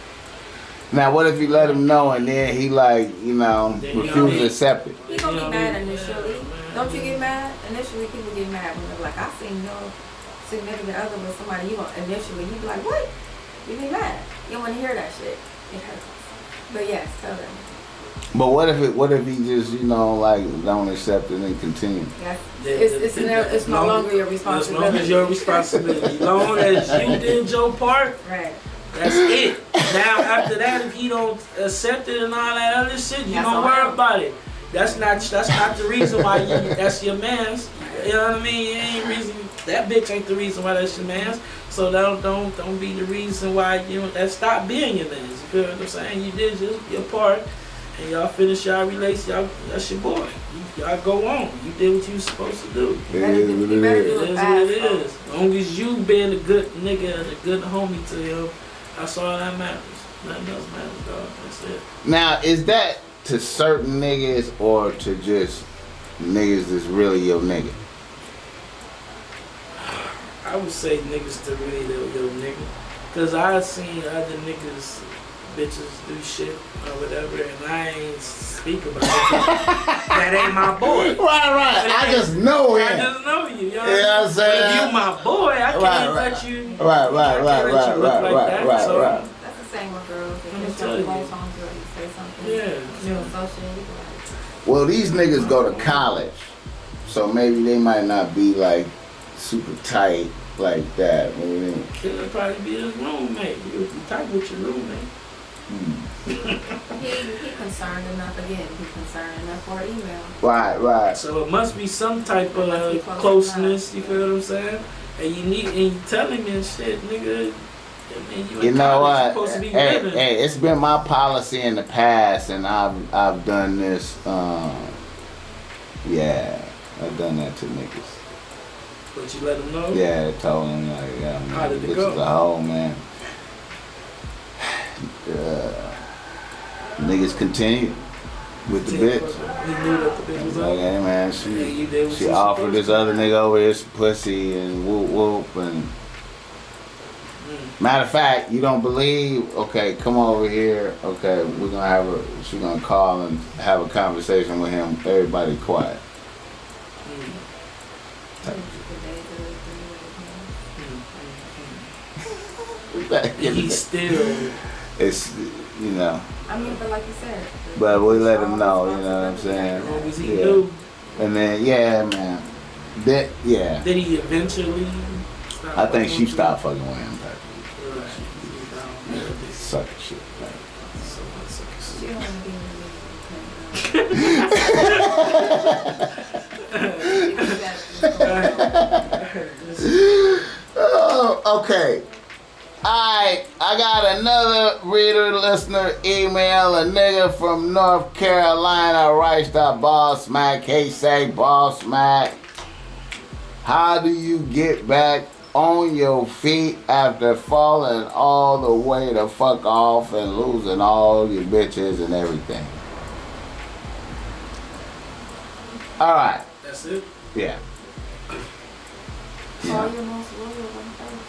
Now, what if you let him know and then he refuse to accept it? He gonna be mad initially. Don't you get mad? Initially, people get mad when they're like, I seen your significant other with somebody. You gonna initially, you be like, what? You be mad. You don't want to hear that shit. It hurts. But yes, tell them. But what if he just don't accept it and continue? Yes. It's no longer your responsibility. As long as your responsibility. As long as you did your part. Right. That's it. Now after that, if he don't accept it and all that other shit, you don't worry about it. That's not the reason why that's your man's. You know what I mean? It ain't reason that bitch ain't the reason why that's your man's. So don't be the reason why that stop being your man's. You feel what I'm saying? You did just your part, and y'all finish y'all relationship. That's your boy. Y'all go on. You did what you was supposed to do. You better do it what it is. As long as you being a good nigga and a good homie to him. That's all that matters. Nothing else matters, dog. That's it. Now, is that to certain niggas or to just niggas that's really your nigga? I would say niggas to really your nigga. Because I've seen other niggas, bitches do shit or whatever, and I ain't speak about it. That ain't my boy. Right. I just know him. I just know you. You know what I'm saying? If you my boy, I can't let you. Right. That's the same with girls. If you're on phone girl, you say something. Yeah. You associate. Well, these niggas go to college, so maybe they might not be like super tight like that. What do you mean? It'll probably be his roommate. You tight with your roommate. He concerned enough again. He concerned enough for an email. Right. So it must be some type of closeness. You feel what I'm saying? And you tell him and shit, nigga. I mean, you know what? Supposed to be hey, it's been my policy in the past, and I've done this. Yeah, I've done that to niggas. But you let them know? Yeah, I told them like, yeah, man, how did it this go? is a hoe, man. Niggas continued with the bitch. He knew that the bitch was like, hey man, she offered this other nigga over here some pussy and whoop and Matter of fact, you don't believe? Okay, come over here. Okay, we're gonna she's gonna call and have a conversation with him. Everybody quiet. He's still. It's, you know. I mean, but like you said. But we let him know, you know what I'm saying? As long as he knew. And then, yeah, man. Did he eventually stop? I think she stopped fucking with him. Right. Sucker shit. Right? She don't want to be Oh, okay. I got another reader, listener, email. A nigga from North Carolina writes to Bossmack. He say, Bossmack, how do you get back on your feet after falling all the way the fuck off and losing all your bitches and everything? All right. That's it? Yeah. Call your most loyal one first.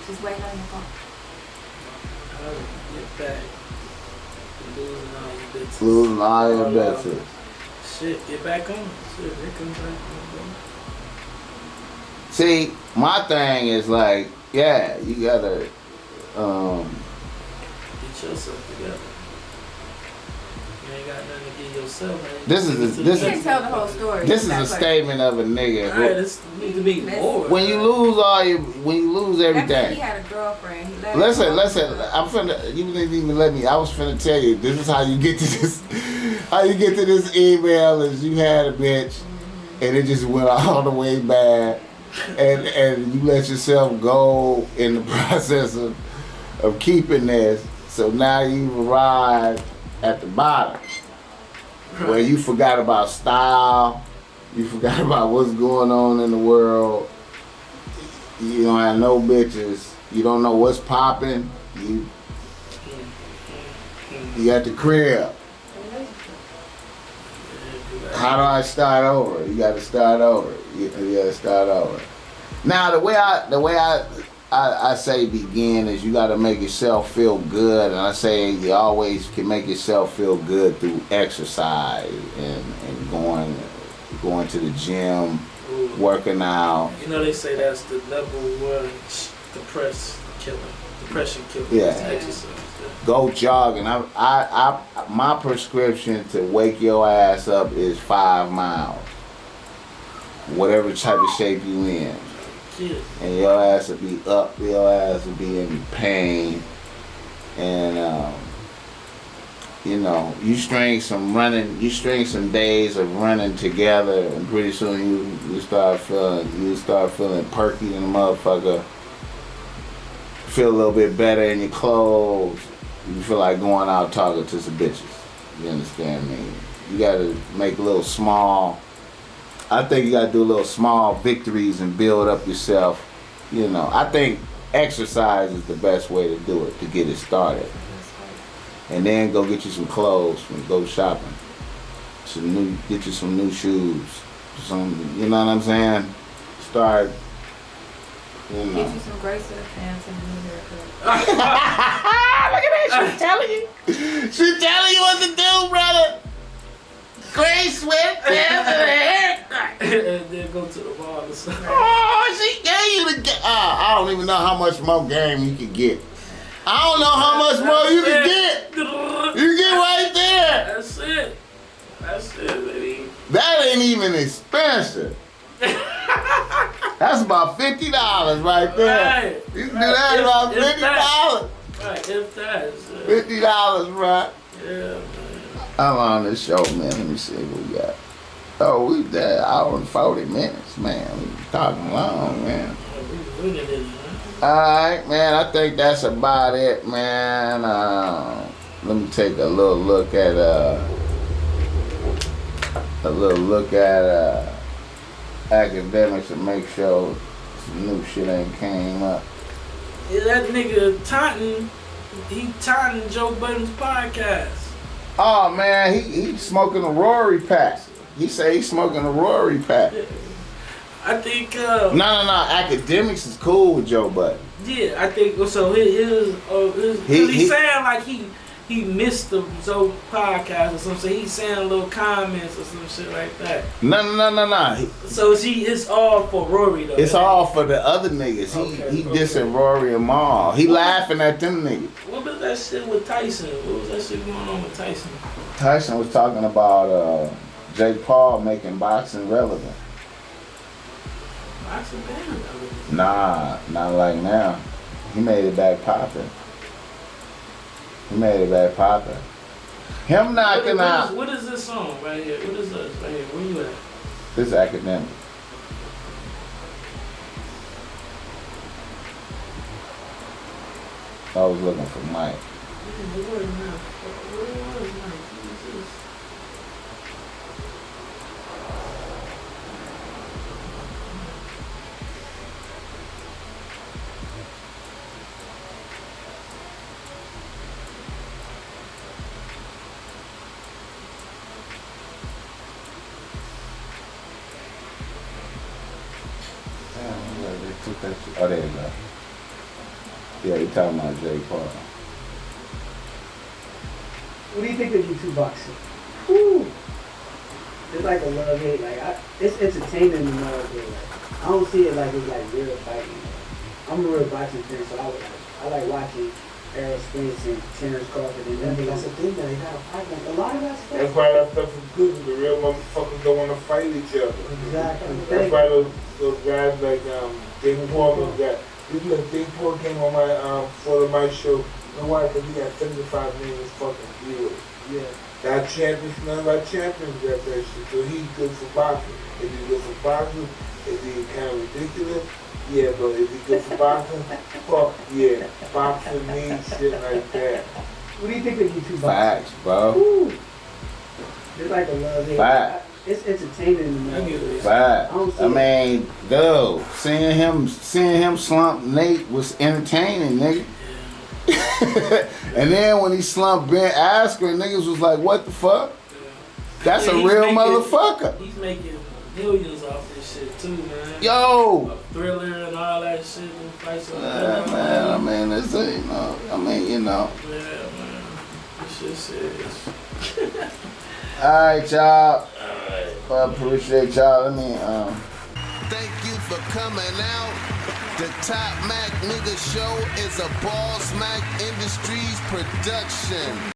Just wait on your phone. How do you get back? Losing all your bitches. Losing all your bitches. Shit, get back on. Shit, they come back on. See, my thing is like, yeah, you gotta Get yourself together. You ain't got nothing to give yourself. You can't tell the whole story. This is a statement of a nigga. Alright, this needs to be more. When you lose everything. After he had a girlfriend. He let Listen, I'm finna, you didn't even let me, I was finna tell you, this is how you get to this, email is you had a bitch, and it just went all the way bad, and you let yourself go in the process of keeping this, so now you've arrived at the bottom, where you forgot about style, you forgot about what's going on in the world, you don't have no bitches, you don't know what's popping, you got the crib. How do I start over? You gotta start over. You gotta start over. Now the way I say begin is you gotta make yourself feel good, and I say you always can make yourself feel good through exercise and going to the gym, working out. You know they say that's the number one depression killer. Yeah. Is exercise. Go jogging. My prescription to wake your ass up is 5 miles. Whatever type of shape you in. Yeah. And your ass will be up, your ass will be in pain. And you string some days of running together, and pretty soon you start feeling perky in the motherfucker. Feel a little bit better in your clothes. You feel like going out talking to some bitches. You understand me? You gotta make I think you gotta do little small victories and build up yourself. I think exercise is the best way to do it, to get it started. And then go get you some clothes and go shopping. Get you some new shoes. You know what I'm saying? Start. Get you some gray sweatpants and a new haircut. Look at that, she's telling you. She's telling you what to do, brother. Gray sweatpants and a haircut. And then go to the bar or something. Oh, she gave you the game. I don't even know how much more game you can get. I don't know how much more you can get. You get right there. That's it. That's it, baby. That ain't even expensive. That's about $50 right there. Right. You can do that about $50. Right, if that. $50, right? Yeah, man. I'm on this show, man. Let me see what we got. Oh, we there, hour and 40 minutes, man. We talking long, man. Alright, man, I think that's about it, man. Let me take a little look at academics and make sure some new shit ain't came up. Yeah, that nigga taunting Joe Budden's podcast. Oh man, he smoking a Rory pack. He say he's smoking a Rory pack. I think No, academics is cool with Joe Budden. Yeah, I think so. He's saying like he missed the Zoe podcast or something. He's saying little comments or some shit like that. No. So it's all for Rory though. It's all for the other niggas. He dissing Rory and Maul. He laughing at them niggas. What was that shit with Tyson? What was that shit going on with Tyson? Tyson was talking about Jake Paul making boxing relevant. Boxing man? Nah, not like now. He made it back poppin'. Him knocking out. What is this song right here? What is this right here? Where you at? This is academic. I was looking for Mike. Where was Mike? Oh, there you go. Yeah, he talking about Jake Paul. What do you think of YouTube boxing? Woo! It's like a love-hate. Like, it's entertaining in love, but like, I don't see it like it's like real fighting. I'm a real boxing fan, so I like watching Errol Spence and Terrence Crawford and them. That's the thing that they gotta fight. Like, a lot of that stuff. That's why that stuff is good, because the real motherfuckers don't want to fight each other. Exactly. That's why those guys like Jake Paul was that. Because Jake Paul came on my for my show. You know why? Because he got 75 million fucking viewers. Yeah. That champions, none of our champions got that shit. So he's good for boxing. If he's good for boxing, is he kind of ridiculous? Yeah, but if he's good for boxing, fuck yeah. Boxing needs shit like that. What do you think of YouTube boxing? Facts, bro. Woo! It's like a love-hate. Facts. It's entertaining in love. Facts. I mean, dude, seeing him slump Nate was entertaining, nigga. And then when he slumped Ben Askren, niggas was like, what the fuck? That's a real motherfucker. He's making millions off this shit too, man. Yo! A Thriller and all that shit. And fights on Man, I mean, it's you know. Yeah, man. This shit serious. Alright, y'all. Alright. I appreciate y'all. Let me, Thank you for coming out. The Top Mac Nigga Show is a Bossmack Industries production.